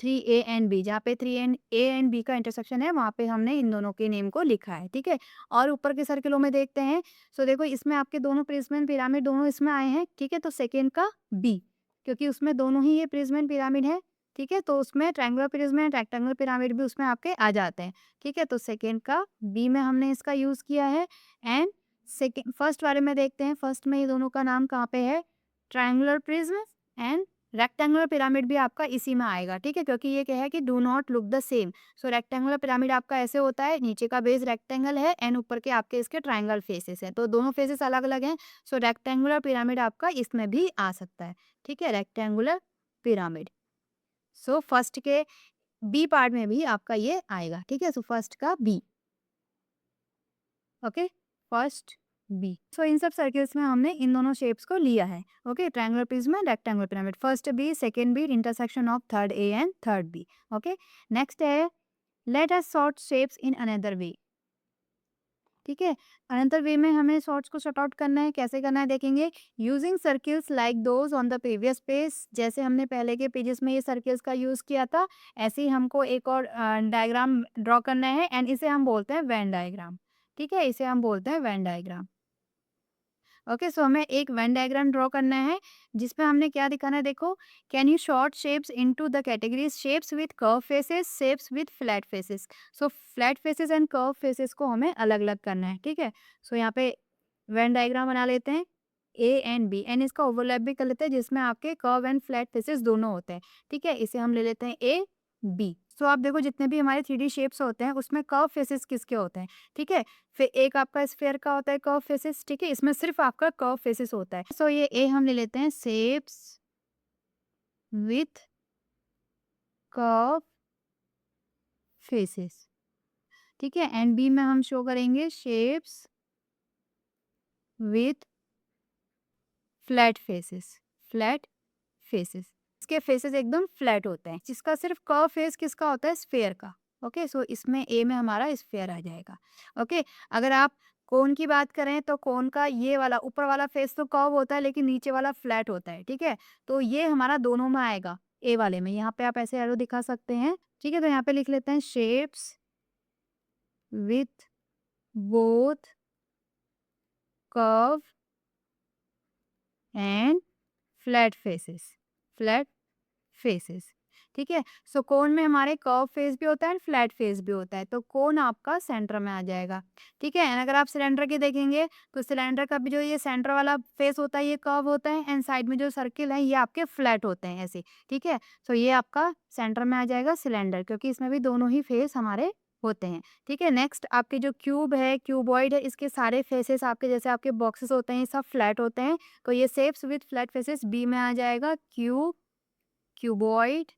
3A and B, जहाँ पे 3 एंड बी का इंटरसेक्शन है, वहाँ पे हमने इन दोनों के नेम को लिखा है। ठीक है, और ऊपर के सर्किलों में देखते हैं। सो देखो इसमें आपके दोनों प्रिज्म एंड पिरामिड दोनों इसमें आए हैं। ठीक है, तो सेकेंड का बी, क्योंकि उसमें दोनों ही ये प्रिज्म एंड पिरामिड है। ठीक है, तो उसमें triangular prism and rectangular pyramid भी उसमें आपके आ जाते हैं। ठीक है, तो सेकेंड का बी में हमने इसका यूज किया है। एंड सेकेंड फर्स्ट वाले में देखते हैं, फर्स्ट में ये दोनों का नाम कहाँ पे है, triangular prism and rectangular pyramid भी आपका इसी में आएगा। ठीक है, क्योंकि ये क्या है कि do not look the same. So rectangular pyramid आपका ऐसे होता है, नीचे का बेस रेक्टेंगल है एंड ऊपर के आपके इसके ट्रायंगल फेसेस हैं, तो दोनों फेसेस अलग अलग हैं। सो रेक्टेंगुलर पिरामिड आपका इसमें भी आ सकता है। ठीक है, रेक्टेंगुलर पिरामिड। सो फर्स्ट के बी पार्ट में भी आपका ये आएगा। ठीक है, सो फर्स्ट का बी, ओके, फर्स्ट बी। सो इन सब सर्किल्स में हमने इन दोनों शेप्स को लिया है। ओके, triangular prism and rectangular pyramid, first B, second B, intersection of third A and third B. Okay, next है, let us sort shapes in another way. ठीक है, अनदर वे में हमें शॉर्ट्स को सॉर्ट आउट करना है। कैसे करना है देखेंगे, using circles like those on the previous page, जैसे हमने पहले के पेजेस में ये सर्किल्स का यूज किया था, ऐसे ही हमको एक और डायग्राम ड्रॉ करना है एंड इसे हम बोलते हैं वेन डायग्राम। ठीक है, इसे हम बोलते हैं वेन डायग्राम। ओके, सो हमें एक वेन डायग्राम ड्रॉ करना है, जिसमें हमने क्या दिखाना है, देखो, can you short shapes into the categories shapes with curve faces, shapes with flat faces. So flat faces and curve faces को हमें अलग अलग करना है। ठीक है, सो यहाँ पे वेन डायग्राम बना लेते हैं ए एंड बी, एंड इसका ओवरलैप भी कर लेते हैं, जिसमें आपके कर्व एंड फ्लैट फेसेस दोनों होते हैं। ठीक है, इसे हम ले लेते हैं ए बी। सो आप देखो जितने भी हमारे 3D शेप्स होते हैं उसमें कर्व फेसेस किसके होते हैं। ठीक है, फिर एक आपका स्फेयर का होता है कर्व फेसेस। ठीक है, इसमें सिर्फ आपका कर्व फेसेस होता है। सो ये ए हम ले लेते हैं, शेप्स विथ कर्व फेसेस। ठीक है, एंड बी में हम शो करेंगे shapes with flat faces, flat faces. इसके फेसेस एकदम फ्लैट होते हैं, जिसका सिर्फ कर्व फेस किसका होता है, स्फेयर का। ओके, सो इसमें ए में हमारा स्फेयर आ जाएगा। ओके, अगर आप कोन की बात करें तो कोन का ये वाला ऊपर वाला फेस तो कर्व होता है, लेकिन नीचे वाला फ्लैट होता है। ठीक है, तो ये हमारा दोनों में आएगा, ए वाले में। यहाँ पे आप ऐसे एरो दिखा सकते हैं। ठीक है, तो यहाँ पे लिख लेते हैं shapes with both curve and flat faces, flat faces. ठीक है, सो कोन में हमारे कर्व फेस भी होता है एंड फ्लैट फेस भी होता है, तो कोन आपका सेंटर में आ जाएगा। ठीक है, एंड अगर आप सिलेंडर की देखेंगे तो सिलेंडर का भी जो ये सेंटर वाला फेस होता है ये कर्व होता है, एंड साइड में जो सर्किल है ये आपके फ्लैट होते हैं ऐसे। ठीक है, सो ये आपका सेंटर में आ जाएगा सिलेंडर, क्योंकि इसमें भी दोनों ही फेस हमारे होते हैं। ठीक है, नेक्स्ट आपके जो क्यूब है, क्यूबॉइड है, इसके सारे फेसेस आपके जैसे आपके बॉक्सेस होते हैं ये सब फ्लैट होते हैं, तो ये shapes with flat faces B में आ जाएगा, cube, cuboid.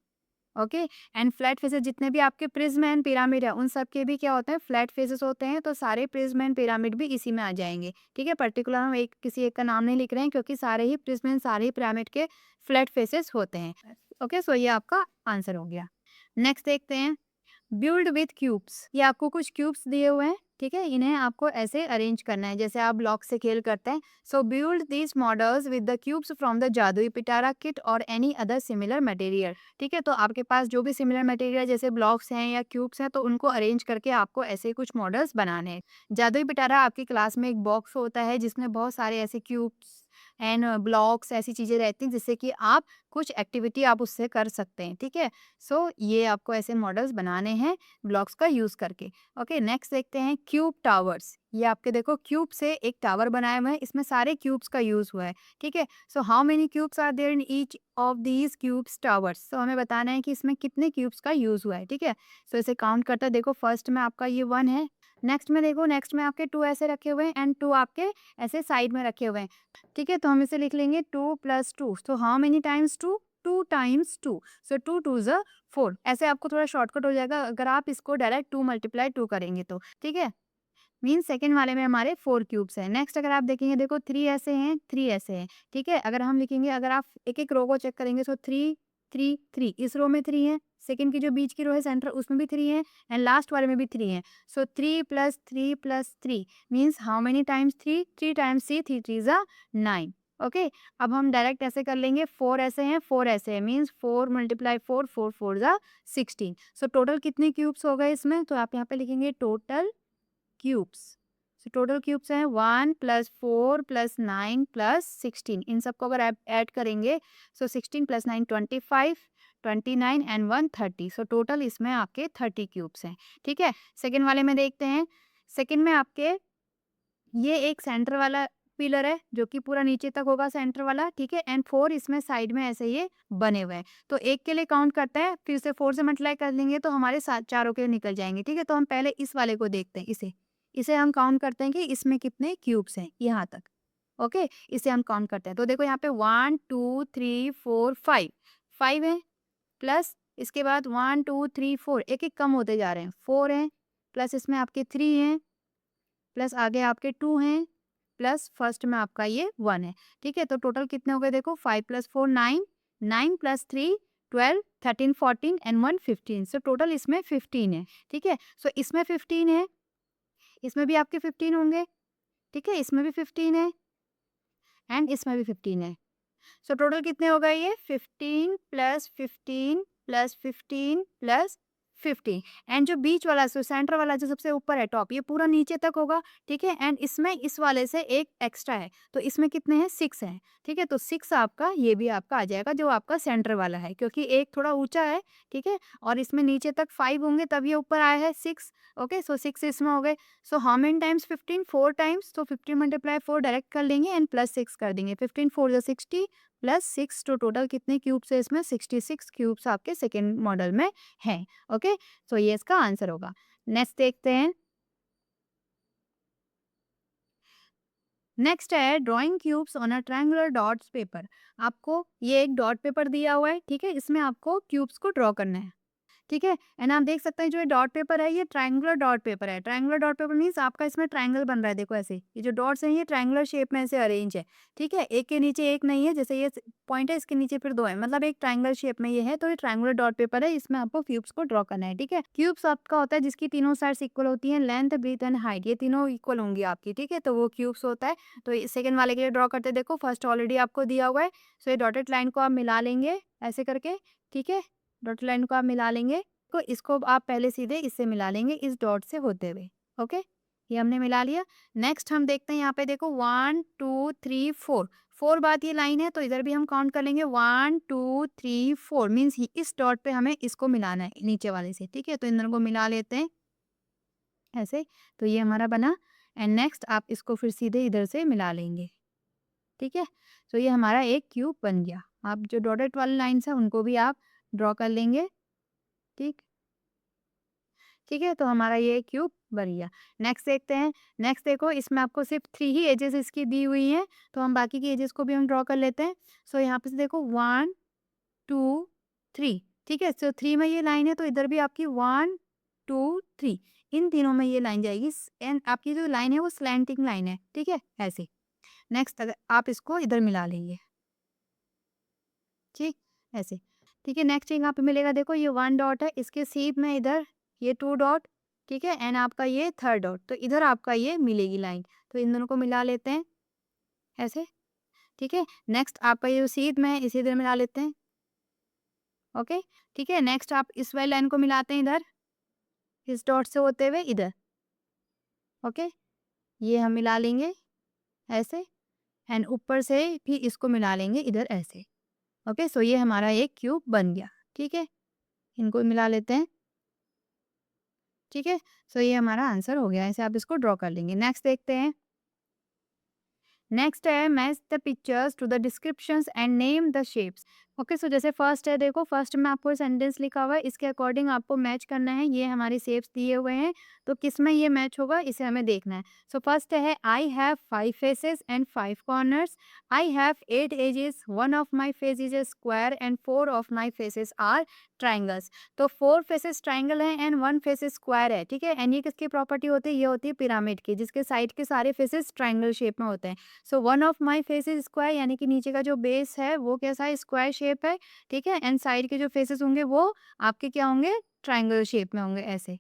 Okay, and flat faces जितने भी आपके प्रिज्म एंड पिरामिड है उन सब के भी क्या होते हैं, फ्लैट फेसेस होते हैं, तो सारे प्रिज्म एंड पिरामिड भी इसी में आ जाएंगे। ठीक है, पर्टिकुलर हम एक किसी एक का नाम नहीं लिख रहे हैं, क्योंकि सारे ही प्रिज्म एंड सारे ही पिरामिड के फ्लैट फेसेस होते हैं। ओके, सो ये आपका आंसर हो गया। नेक्स्ट देखते हैं, बिल्ड विथ क्यूब्स। ये आपको कुछ क्यूब्स दिए हुए हैं। ठीक है, इन्हें आपको ऐसे अरेंज करना है जैसे आप ब्लॉक से खेल करते हैं। सो build these models with the cubes from the जादुई पिटारा किट और एनी अदर सिमिलर मटेरियल। ठीक है, तो आपके पास जो भी सिमिलर मटेरियल जैसे ब्लॉक्स हैं या क्यूब्स हैं, तो उनको अरेंज करके आपको ऐसे कुछ मॉडल्स बनाने हैं। जादुई पिटारा आपकी क्लास में एक बॉक्स होता है जिसमें बहुत सारे ऐसे क्यूब्स एंड ब्लॉक्स ऐसी चीज़ें रहती हैं जिससे कि आप कुछ एक्टिविटी आप उससे कर सकते हैं। ठीक है, सो ये आपको ऐसे मॉडल्स बनाने हैं ब्लॉक्स का यूज़ करके। ओके, नेक्स्ट देखते हैं क्यूब टावर्स। ये आपके देखो क्यूब से एक टावर बनाया हुआ है, इसमें सारे क्यूब्स का यूज़ हुआ है। ठीक है, so how many cubes are there in each of these cubes towers. तो हमें बताना है कि इसमें कितने क्यूब्स का यूज़ हुआ है। ठीक है, सो इसे काउंट करता है। देखो फर्स्ट में आपका ये 1 है, नेक्स्ट में देखो, नेक्स्ट में आपके 2 ऐसे रखे हुए हैं एंड 2 आपके ऐसे साइड में रखे हुए हैं। ठीक है, तो हम इसे लिख लेंगे 2 + 2। सो हाउ मेनी टाइम्स 2? 2 टाइम्स 2। सो 2 2 ज़ 4। ऐसे आपको थोड़ा शॉर्टकट हो जाएगा अगर आप इसको डायरेक्ट 2 × 2 करेंगे तो। ठीक है, मीन्स सेकंड वाले में हमारे 4 क्यूब्स हैं। नेक्स्ट अगर आप देखेंगे देखो 3 ऐसे हैं, 3 ऐसे हैं। ठीक है, अगर हम लिखेंगे, अगर आप एक-एक रो को चेक करेंगे, सो 3 3 3 इस रो में 3 है, सेकंड की जो बीच की रो है सेंटर उसमें भी 3 है एंड लास्ट वाले में भी 3 है। सो 3 + 3 + 3 means how many times 3? 3 times 3, 3 3 ज़ा 9। ओके, अब हम डायरेक्ट ऐसे कर लेंगे, 4 ऐसे हैं, 4 ऐसे हैं, मीन्स 4 × 4, 4 4 ज़ा 16। सो टोटल कितने क्यूब्स हो गए इसमें? तो आप यहाँ पे लिखेंगे total cubes. So total cubes हैं 1 + 4 + 9 + 16। इन सबको अगर आप ऐड करेंगे, सो 16 + 9 25, 29 एंड 1 30। सो टोटल इसमें आपके 30 क्यूब्स हैं। ठीक है, सेकंड वाले में देखते हैं। सेकंड में आपके ये एक सेंटर वाला पिलर है जो कि पूरा नीचे तक होगा सेंटर वाला। ठीक है, एंड 4 इसमें साइड में ऐसे ये बने हुए हैं। तो एक के लिए काउंट करते हैं, फिर से 4 से मल्टीप्लाई कर लेंगे तो हमारे साथ चारों के निकल जाएंगे। ठीक है, तो हम पहले इस वाले को देखते हैं। इसे इसे हम काउंट करते हैं कि इसमें कितने क्यूब्स हैं यहाँ तक। ओके, इसे हम काउंट करते हैं। तो देखो यहाँ पे 1 2 3 4 5 5 है, प्लस इसके बाद 1 2 3 4 एक एक कम होते जा रहे हैं, 4 हैं, प्लस इसमें आपके 3 हैं, प्लस आगे आपके 2 हैं, प्लस फर्स्ट में आपका ये 1 है। ठीक है, तो टोटल कितने हो गए देखो, 5 + 4 9, 9 + 3 12, 13 14 एंड 1 15। सो टोटल इसमें 15 है। ठीक है, सो इसमें 15 है, इसमें भी आपके 15 होंगे। ठीक है, इसमें भी 15 है एंड इसमें भी 15 है। सो टोटल कितने हो गए ये? 15 + 15 + 15 + 15 एंड जो बीच वाला जो सेंटर वाला जो सबसे ऊपर है टॉप, ये पूरा नीचे तक होगा। ठीक है, एंड इसमें इस वाले से एक एक्स्ट्रा है, तो इसमें कितने हैं? 6 हैं। ठीक है, तो 6 आपका ये भी आपका आ जाएगा जो आपका सेंटर वाला है, क्योंकि एक थोड़ा ऊंचा है। ठीक है, और इसमें नीचे तक 5 होंगे तब ये ऊपर आया है 6। ओके, सो 6 इसमें हो गए। सो हाउ मेनी टाइम्स 15? 4 टाइम्स। तो 15 × 4 डायरेक्ट कर लेंगे एंड प्लस 6 कर देंगे। 15 4 ज़ा 60 प्लस 6, तो टोटल कितने क्यूब्स है इसमें? 66 क्यूब्स आपके सेकेंड मॉडल में हैं। ओके, सो ये इसका आंसर होगा। नेक्स्ट देखते हैं। नेक्स्ट है drawing cubes on a triangular dots paper. आपको ये एक डॉट पेपर दिया हुआ है। ठीक है, इसमें आपको क्यूब्स को ड्रॉ करना है। ठीक है, एंड आप देख सकते हैं जो ये डॉट पेपर है ये ट्रायंगुलर डॉट पेपर है। ट्रायंगुलर डॉट पेपर मीन्स आपका इसमें ट्रायंगल बन रहा है। देखो ऐसे ये जो डॉट्स हैं ये ट्रायंगुलर शेप में ऐसे अरेंज है। ठीक है, एक के नीचे एक नहीं है, जैसे ये पॉइंट है इसके नीचे फिर 2 है, मतलब एक ट्रायंगल शेप में ये है। तो ये ट्रायंगुलर डॉट पेपर है, इसमें आपको क्यूब्स को ड्रॉ करना है। ठीक है, क्यूब्स आपका होता है जिसकी तीनों साइड्स इक्वल होती हैं, लेंथ ब्रीथ एंड हाइट ये तीनों इक्वल होंगी आपकी। ठीक है, तो वो क्यूब्स होता है। तो सेकंड वाले के लिए ड्रॉ करते हैं। देखो फर्स्ट ऑलरेडी आपको दिया हुआ है। सो ये डॉटेड लाइन को आप मिला लेंगे ऐसे करके। ठीक है, डॉटेड लाइन को आप मिला लेंगे, को इसको आप पहले सीधे इससे मिला लेंगे इस डॉट से होते हुए। ओके, ये हमने मिला लिया। नेक्स्ट हम देखते हैं यहाँ पे देखो 1 2 3 4 4 बाद ये लाइन है, तो इधर भी हम काउंट कर लेंगे 1 2 3 4 मीन्स इस डॉट पे हमें इसको मिलाना है नीचे वाले से। ठीक है, तो इन दोनों को मिला लेते हैं ऐसे, तो ये हमारा बना। एंड नेक्स्ट आप इसको फिर सीधे इधर से मिला लेंगे। ठीक है, तो ये हमारा एक क्यूब बन गया। आप जो डॉटेड वाली लाइन्स है उनको भी आप ड्रॉ कर लेंगे। ठीक, ठीक है, तो हमारा ये क्यूब बन गया। नेक्स्ट देखते हैं। नेक्स्ट देखो इसमें आपको सिर्फ 3 ही एजेस इसकी दी हुई हैं, तो हम बाकी की एजेस को भी हम ड्रॉ कर लेते हैं। सो यहाँ पे से देखो 1 2 3। ठीक है, सो 3 में ये लाइन है तो इधर भी आपकी 1 2 3 इन तीनों में ये लाइन जाएगी। एंड आपकी जो लाइन है वो स्लैंटिंग लाइन है। ठीक है, ऐसे। नेक्स्ट अगर आप इसको इधर मिला लेंगे। ठीक, ऐसे। ठीक है, नेक्स्ट यहाँ पे मिलेगा देखो ये 1 डॉट है, इसके सीध में इधर ये 2 डॉट, ठीक है, एंड आपका ये थर्ड डॉट, तो इधर आपका ये मिलेगी लाइन, तो इन दोनों को मिला लेते हैं ऐसे, ठीक है। नेक्स्ट आपका ये जो सीध में है इसे इधर मिला लेते हैं, ओके, ठीक है। नेक्स्ट आप इस वाली लाइन को मिलाते हैं इधर, इस डॉट से होते हुए इधर, ओके, ये हम मिला लेंगे ऐसे, एंड ऊपर से भी इसको मिला लेंगे इधर ऐसे, ओके। सो ये हमारा एक क्यूब बन गया, ठीक है। इनको मिला लेते हैं, ठीक है। सो ये हमारा आंसर हो गया, ऐसे आप इसको ड्रॉ कर लेंगे। नेक्स्ट देखते हैं। नेक्स्ट है match the pictures to the descriptions and name the shapes. Okay, so जैसे फर्स्ट है, देखो फर्स्ट में आपको सेंटेंस लिखा हुआ है, इसके अकॉर्डिंग आपको मैच करना है। ये हमारे शेप्स दिए हुए हैं, तो किस में ये मैच होगा इसे हमें देखना है। सो फर्स्ट है I have 5 faces and 5 corners. I have 8 edges, one of my face is a square and 4 of my faces are triangles. तो 4 फेसेस ट्राइंगल है एंड 1 फेसेस स्क्वायर है, ठीक है। एंड ये किसकी प्रॉपर्टी होती है, ये होती है पिरामिड की, जिसके साइड के सारे फेसेस ट्राइंगल शेप में होते हैं। So one of my face is square, यानी कि नीचे का जो बेस है वो कैसा है, स्क्वायर शेप है, ठीक है। एंड साइड के जो फेसेस होंगे वो आपके क्या होंगे, ट्राइंगल शेप में होंगे ऐसे,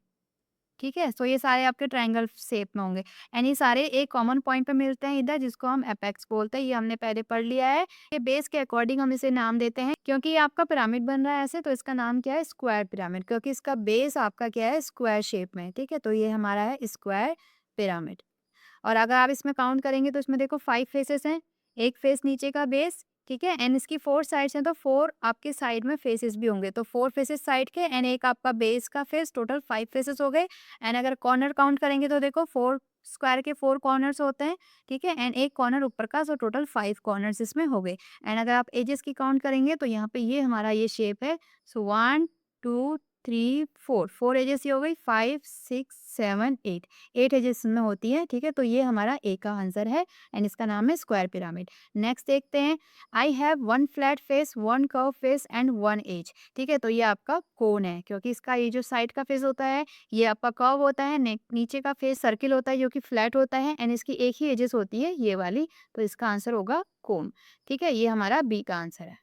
ठीक है। सो ये सारे आपके ट्राइंगल शेप में होंगे, एंड ये सारे एक कॉमन पॉइंट पे मिलते हैं इधर, जिसको हम एपेक्स बोलते हैं। ये हमने पहले पढ़ लिया है। ये बेस के अकॉर्डिंग हम इसे नाम देते हैं, क्योंकि ये आपका पिरामिड बन रहा है ऐसे, तो इसका नाम क्या है, स्क्वायर पिरामिड, क्योंकि इसका बेस आपका क्या है, स्क्वायर शेप में है, ठीक है। तो ये हमारा है स्क्वायर पिरामिड। और अगर आप इसमें काउंट करेंगे तो इसमें देखो 5 फेसेस हैं, एक फेस नीचे का बेस, ठीक है। एंड इसकी 4 साइड्स हैं, तो 4 आपके साइड में फेसेस भी होंगे, तो 4 फेसेस साइड के एंड एक आपका बेस का फेस, टोटल 5 फेसेस हो गए। एंड अगर कॉर्नर काउंट करेंगे तो देखो 4 स्क्वायर के 4 कॉर्नर्स होते हैं, ठीक है। एंड एक कॉर्नर ऊपर का, सो टोटल 5 कॉर्नर्स इसमें हो गए। एंड अगर आप एजेस की काउंट करेंगे तो यहाँ पे ये हमारा ये शेप है, सो 1 2 3 4, 4 एजेस ये हो गई, 5 6 7 8, 8 एजेस में होती है, ठीक है। तो ये हमारा ए का आंसर है, एंड इसका नाम है स्क्वायर पिरामिड। नेक्स्ट देखते हैं। I have 1 flat face, 1 curve face and 1 edge, ठीक है। तो ये आपका कोन है, क्योंकि इसका ये जो साइड का फेस होता है ये आपका कर्व होता है, नीचे का फेस सर्किल होता है जो कि फ्लैट होता है, एंड इसकी एक ही एजेस होती है ये वाली, तो इसका आंसर होगा कोन, ठीक है। ये हमारा बी का आंसर है।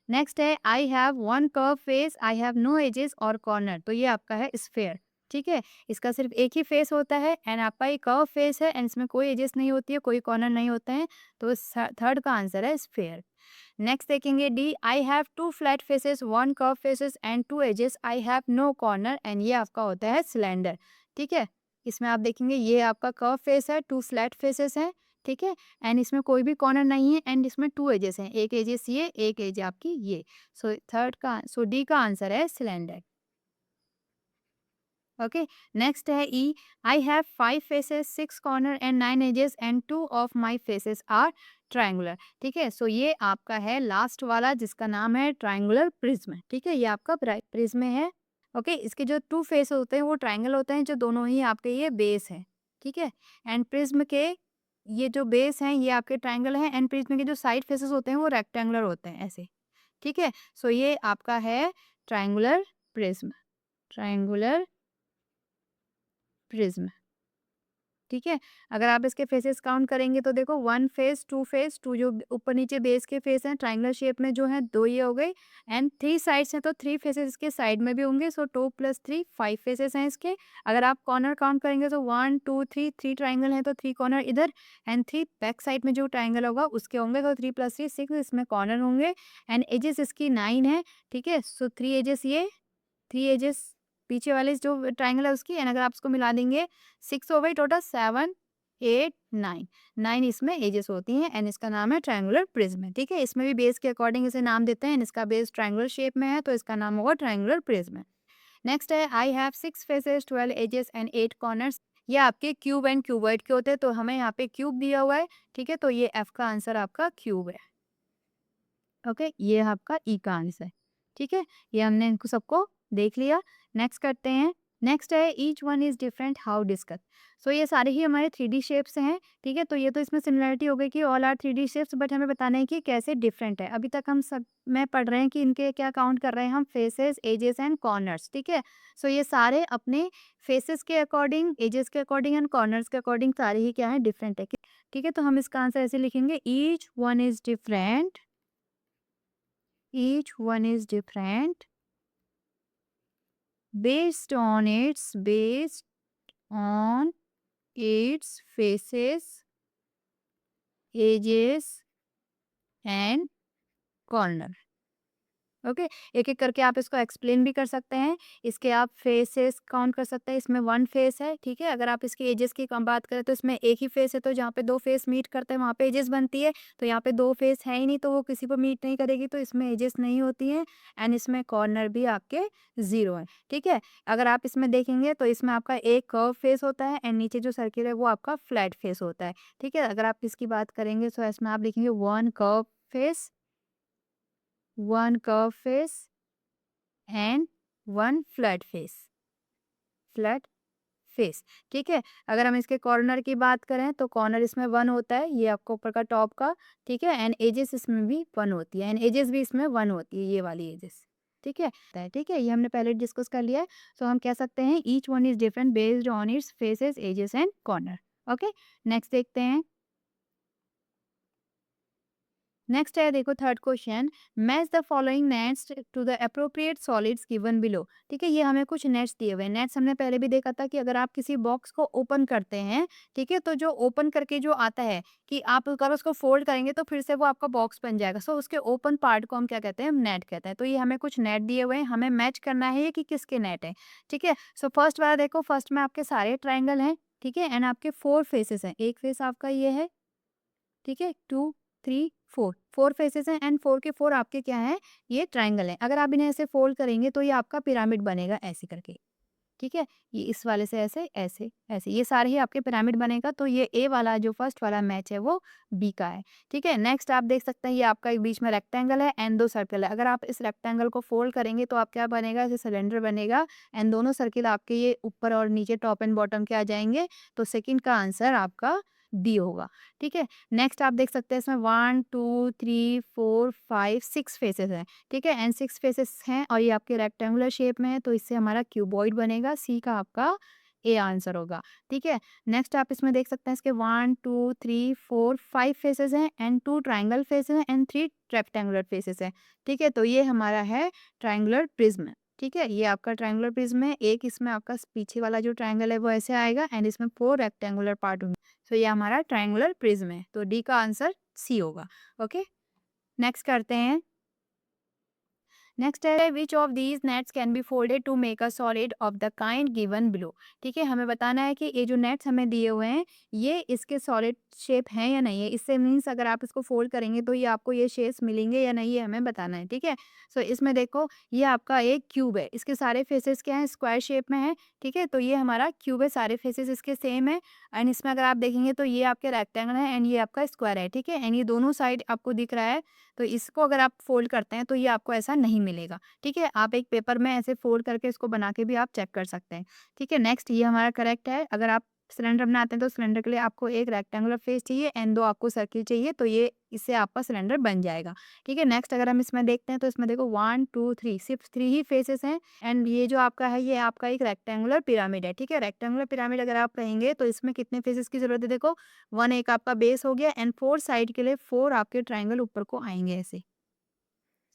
नेक्स्ट है I have 1 curve face, I have no edges और कॉर्नर, तो ये आपका है स्फेयर, ठीक है। इसका सिर्फ एक ही फेस होता है, एंड आपका ये कर्व फेस है, एंड इसमें कोई एजेस नहीं होती है, कोई कॉर्नर नहीं होते हैं, तो थर्ड का आंसर है स्फेयर। नेक्स्ट देखेंगे D, I have 2 flat faces, 1 curve faces and 2 edges, I have no corner, and ये आपका होता है सिलेंडर, ठीक है। इसमें आप देखेंगे ये आपका कर्व फेस है, 2 फ्लैट फेसेस हैं, ठीक है। एंड इसमें कोई भी कॉर्नर नहीं है, एंड इसमें 2 एजेस हैं, एक एजेस ये, एक एज आपकी ये, सो डी का आंसर है सिलेंडर, ओके। नेक्स्ट है E, I have 5 faces, 6 corner and 9 edges and 2 of my faces are triangular, ठीक है। सो ये आपका है लास्ट वाला, जिसका नाम है ट्रायंगुलर प्रिज्म, ठीक है। ये आपका प्रिज्म है, ओके। इसके जो 2 फेस होते हैं वो ट्रायंगल होते हैं, जो दोनों ही आपके ये बेस है, ठीक है। एंड प्रिज्म के ये जो बेस हैं ये आपके ट्रायंगल हैं, एंड प्रिज्म के जो साइड फेसेस होते हैं वो रेक्टेंगुलर होते हैं ऐसे, ठीक है। सो ये आपका है ट्रायंगुलर प्रिज्म, ट्रायंगुलर प्रिज्म, ठीक है। अगर आप इसके फेसेस काउंट करेंगे तो देखो 1 फेस, 2 जो ऊपर नीचे बेस के फेस हैं ट्रायंगुलर शेप में जो है 2 ये हो गए, एंड 3 साइड्स हैं, तो 3 फेसेस इसके साइड में भी होंगे, सो 2 + 3 5 फेसेस हैं इसके। अगर आप कॉर्नर काउंट करेंगे तो 1 2 3 3 ट्रायंगल हैं, तो 3 कॉर्नर इधर, एंड 3 बैक साइड में जो ट्रायंगल होगा उसके होंगे, तो 3 + 3 6 इसमें कॉर्नर होंगे, एंड एजेस इसकी 9 है, ठीक है। सो 3 एजेस ये, 3 एजेस पीछे वाले जो ट्रायंगल है उसकी, एंड अगर आप इसको मिला देंगे 6 हो गई, टोटल 7 8 9, 9 इसमें एजेस होती हैं, एंड इसका नाम है ट्रायंगुलर प्रिज्म, ठीक है। इसमें भी बेस के अकॉर्डिंग इसे नाम देते हैं, एंड इसका बेस ट्रायंगुलर शेप में है, तो इसका नाम होगा ट्रायंगुलर प्रिज्म। नेक्स्ट है I have 6 faces, 12 edges and 8 corners. ये आपके क्यूब एंड क्यूबॉइड के होते हैं, तो हमें यहाँ पे क्यूब दिया हुआ है, ठीक है। तो ये एफ का आंसर आपका क्यूब है, ओके। ये आपका ई का आंसर है, ठीक है। ये हमने इनको सबको देख लिया। नेक्स्ट करते हैं। नेक्स्ट है each one is different how discuss. So ये सारे ही हमारे 3D शेप्स हैं, ठीक है। तो ये तो इसमें सिमिलरिटी हो गई कि all are 3D shapes, but हमें बताना है कि कैसे डिफरेंट है। अभी तक हम सब में पढ़ रहे हैं कि इनके क्या काउंट कर रहे हैं हम, फेसेस, एजेस एंड कॉर्नर्स, ठीक है। सो ये सारे अपने फेसेस के अकॉर्डिंग, एजेस के अकॉर्डिंग एंड कॉर्नर्स के अकॉर्डिंग सारे ही क्या है, डिफरेंट है, ठीक है। तो हम इसका आंसर ऐसे लिखेंगे, each one is different, each one is different based on its base on its faces, edges and corner. Okay, एक-एक करके आप इसको एक्सप्लेन भी कर सकते हैं। इसके आप फेसेस काउंट कर सकते हैं, इसमें 1 फेस है, ठीक है? अगर आप इसकी एजेस की कम बात करें तो इसमें एक ही फेस है, तो जहाँ पे 2 फेस मीट करते हैं वहाँ पे एजेस बनती है। तो यहाँ पे 2 फेस है ही नहीं, तो वो किसी को मीट नहीं करेगी, तो इसमें एजेस नहीं होती हैं। एंड इसमें कॉर्नर भी आपके 0 है, ठीक है? अगर आप इसमें देखेंगे तो इसमें आपका एक कर्व फेस होता है एंड नीचे जो सर्किल है वो आपका फ्लैट फेस होता है, ठीक है? अगर आप इसकी बात करेंगे तो इसमें आप देखेंगे 1 curve face, 1 curve face and 1 flat face, flat face, ठीक है? अगर हम इसके कॉर्नर की बात करें तो कॉर्नर इसमें 1 होता है, ये आपका ऊपर का टॉप का, ठीक है? एंड एजेस इसमें भी 1 होती है एंड एजेस भी इसमें 1 होती है, ये वाली एजेस, ठीक है? ठीक है, ये हमने पहले डिस्कस कर लिया है। सो हम कह सकते हैं each one is different based on its faces, edges and corner. Okay, next देखते हैं। नेक्स्ट है, देखो third question, match the following nets to the appropriate solids given below. ठीक है, ये हमें कुछ नेट्स दिए हुए हैं। नेट्स हमने पहले भी देखा था कि अगर आप किसी बॉक्स को ओपन करते हैं, ठीक है, तो जो ओपन करके जो आता है कि आप अगर उसको फोल्ड करेंगे तो फिर से वो आपका बॉक्स बन जाएगा। सो उसके ओपन पार्ट को हम क्या कहते हैं, नेट कहते हैं। तो ये हमें कुछ नेट दिए हुए हैं, हमें मैच करना है ये कि किसके नेट है, ठीक है। सो फर्स्ट वाला देखो, फर्स्ट में आपके सारे ट्राइंगल हैं, ठीक है, एंड आपके 4 फेसेस हैं। एक फेस आपका ये है, ठीक है, 2, 3, 4, 4 फेसेस हैं एंड 4 के 4 आपके क्या हैं, ये ट्रायंगल हैं। अगर आप इन्हें ऐसे फोल्ड करेंगे तो ये आपका पिरामिड बनेगा ऐसे करके, ठीक है? ये इस वाले से ऐसे, ऐसे, ऐसे, ये सारे ही आपके पिरामिड बनेगा। तो ये ए वाला जो फर्स्ट वाला मैच है वो बी का है, ठीक है? नेक्स्ट आप देख सकते हैं ये आपका एक बीच में रेक्टेंगल है एंड 2 सर्कल है। अगर आप इस रेक्टेंगल को फोल्ड करेंगे तो आप क्या बनेगा, ऐसे सिलेंडर बनेगा एंड दोनों सर्किल आपके ये ऊपर और नीचे टॉप एंड बॉटम के आ जाएँगे। तो सेकंड का आंसर आपका डी होगा, ठीक है? नेक्स्ट आप देख सकते हैं इसमें 1, 2, 3, 4, 5, 6 फेसेस हैं, ठीक है? एंड 6 फेसेस हैं और ये आपके रेक्टेंगुलर शेप में है, तो इससे हमारा क्यूबॉइड बनेगा। सी का आपका ए आंसर होगा, ठीक है? नेक्स्ट आप इसमें देख सकते हैं इसके 1, 2, 3, 4, 5 फेसेस हैं एंड 2 ट्रायंगल फेसेस हैं एंड 3 रेक्टेंगुलर फेसेस हैं, ठीक है? तो ये हमारा है ट्रायंगुलर प्रिज्म, ठीक है? ये आपका ट्रायंगुलर प्रिज्म है। एक इसमें आपका पीछे वाला जो ट्रायंगल है वो ऐसे आएगा एंड इसमें 4 रेक्टेंगुलर पार्ट होंगे। तो ये हमारा ट्रायंगुलर प्रिज्म है, तो डी का आंसर सी होगा। ओके, नेक्स्ट करते हैं। नेक्स्ट है, which of these nets can be folded to make a solid of the kind given below. ठीक है, हमें बताना है कि ये जो नेट्स हमें दिए हुए हैं ये इसके सॉलिड शेप हैं या नहीं है। इससे मीन्स अगर आप इसको फोल्ड करेंगे तो ये आपको ये शेप्स मिलेंगे या नहीं, ये हमें बताना है, ठीक है। सो इसमें देखो ये आपका एक क्यूब है, इसके सारे फेसेस क्या है, स्क्वायर शेप में है, ठीक है। तो ये हमारा क्यूब है, सारे फेसेस इसके सेम है एंड इसमें अगर आप देखेंगे तो ये आपके रेक्टेंगल है एंड ये आपका स्क्वायर है, ठीक है। एंड ये दोनों साइड आपको दिख रहा है, तो इसको अगर आप फोल्ड करते हैं तो ये आपको ऐसा नहीं मिलेगा, ठीक है। आप एक पेपर में ऐसे फोल्ड करके इसको बना के भी आप चेक कर सकते हैं, ठीक है। नेक्स्ट ये हमारा करेक्ट है। अगर आप सिलेंडर बनाते हैं तो सिलेंडर के लिए आपको एक रेक्टेंगुलर फेस चाहिए एंड 2 आपको सर्किल चाहिए, तो ये इससे आपका सिलेंडर बन जाएगा, ठीक है। नेक्स्ट अगर हम इसमें देखते हैं तो इसमें देखो 1, 2, 3 सिर्फ 3 ही फेसेस हैं एंड ये जो आपका है ये आपका एक रेक्टेंगुलर पिरामिड है, ठीक है। रेक्टेंगुलर पिरामिड अगर आप कहेंगे तो इसमें कितने फेसेस की जरूरत है, देखो 1 एक आपका बेस हो गया एंड 4 साइड के लिए 4 आपके ट्राइंगल ऊपर को आएंगे ऐसे,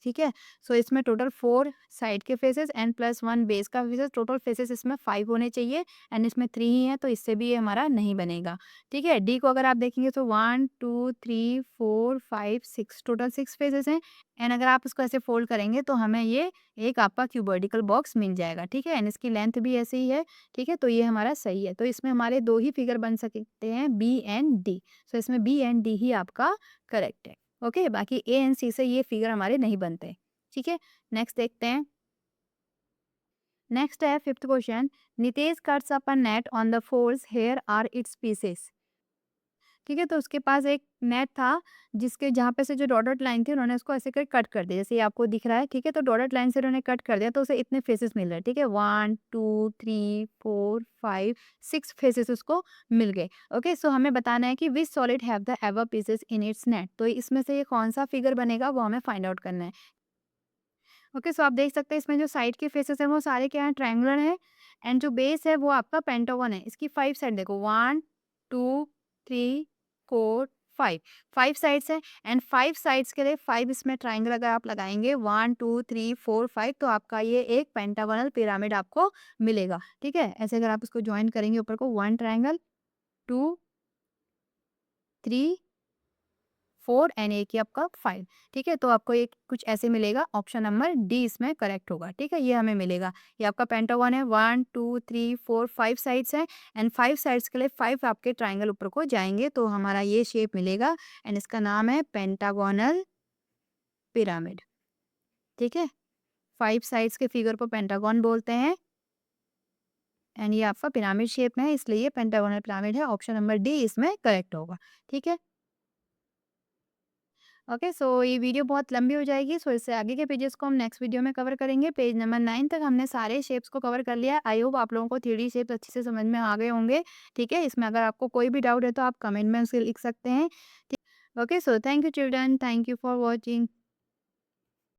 ठीक है। सो इसमें टोटल 4 साइड के फेसेस एंड प्लस 1 बेस का फेसेस, टोटल फेसेस इसमें 5 होने चाहिए एंड इसमें 3 ही है, तो इससे भी ये हमारा नहीं बनेगा, ठीक है। डी को अगर आप देखेंगे तो 1, 2, 3, 4, 5, 6 टोटल 6 फेसेस हैं एंड अगर आप इसको ऐसे फोल्ड करेंगे तो हमें ये एक आपका क्यूबॉइडिकल बॉक्स मिल जाएगा, ठीक है। एंड इसकी लेंथ भी ऐसे ही है, ठीक है। तो ये हमारा सही है। तो इसमें हमारे 2 ही फिगर बन सकते हैं, बी एंड डी। सो इसमें बी एंड डी ही आपका करेक्ट है। ओके, बाकी ए एंड सी से ये फिगर हमारे नहीं बनते, ठीक है। नेक्स्ट देखते हैं। नेक्स्ट है fifth question, Nitesh cuts up a net on the folds, here are its pieces. ठीक है, तो उसके पास एक नेट था जिसके जहाँ पे से जो डॉटेड लाइन थी उन्होंने उसको ऐसे कर कट कर दिया, जैसे ये आपको दिख रहा है, ठीक है। तो डॉटेड लाइन से उन्होंने कट कर दिया तो उसे इतने फेसेस मिल रहे हैं, ठीक है। 1, 2, 3, 4, 5, 6 फेसेस उसको मिल गए। ओके, सो हमें बताना है कि विच solid have the ever pieces in its net. तो इसमें से ये कौन सा फिगर बनेगा वो हमें फाइंड आउट करना है। ओके, सो आप देख सकते हैं इसमें जो साइड के फेसेस हैं वो सारे क्या हैं, ट्रायंगुलर हैं एंड जो बेस है वो आपका पेंटागन है। इसकी 5 साइड देखो, 1, 2, 3, 4, 5, 5 साइड्स हैं एंड 5 साइड्स के लिए 5 इसमें ट्रायंगल अगर आप लगाएँगे 1, 2, 3, 4, 5 तो आपका ये एक पेंटागोनल पिरामिड आपको मिलेगा, ठीक है? ऐसे अगर आप इसको जॉइन करेंगे ऊपर को 1 ट्रायंगल, 2, 3, 4 एंड एक ही आपका 5, ठीक है? तो आपको ये कुछ ऐसे मिलेगा, ऑप्शन नंबर डी इसमें करेक्ट होगा, ठीक है? ये हमें मिलेगा। ये आपका पेंटागन है 1, 2, 3, 4, 5 साइड्स हैं एंड 5 साइड्स के लिए 5 आपके ट्रायंगल ऊपर को जाएँगे तो हमारा ये शेप मिलेगा एंड इसका नाम है पेंटागोनल पिरामिड, ठीक है? 5 साइड्स के फिगर को पेंटागन बोलते हैं एंड ये आपका पिरामिड शेप में है इसलिए ये पेंटागोनल पिरामिड है, ऑप्शन नंबर डी इसमें करेक्ट होगा, ठीक है? ओके सो ये वीडियो बहुत लंबी हो जाएगी सो इससे आगे के पेजेस को हम नेक्स्ट वीडियो में कवर करेंगे। पेज नंबर 9 तक हमने सारे शेप्स को कवर कर लिया। आई होप आप लोगों को 3D शेप्स अच्छे से समझ में आ गए होंगे, ठीक है? इसमें अगर आपको कोई भी डाउट है तो आप कमेंट में उसे लिख सकते हैं। Okay so thank you children, thank you for watching.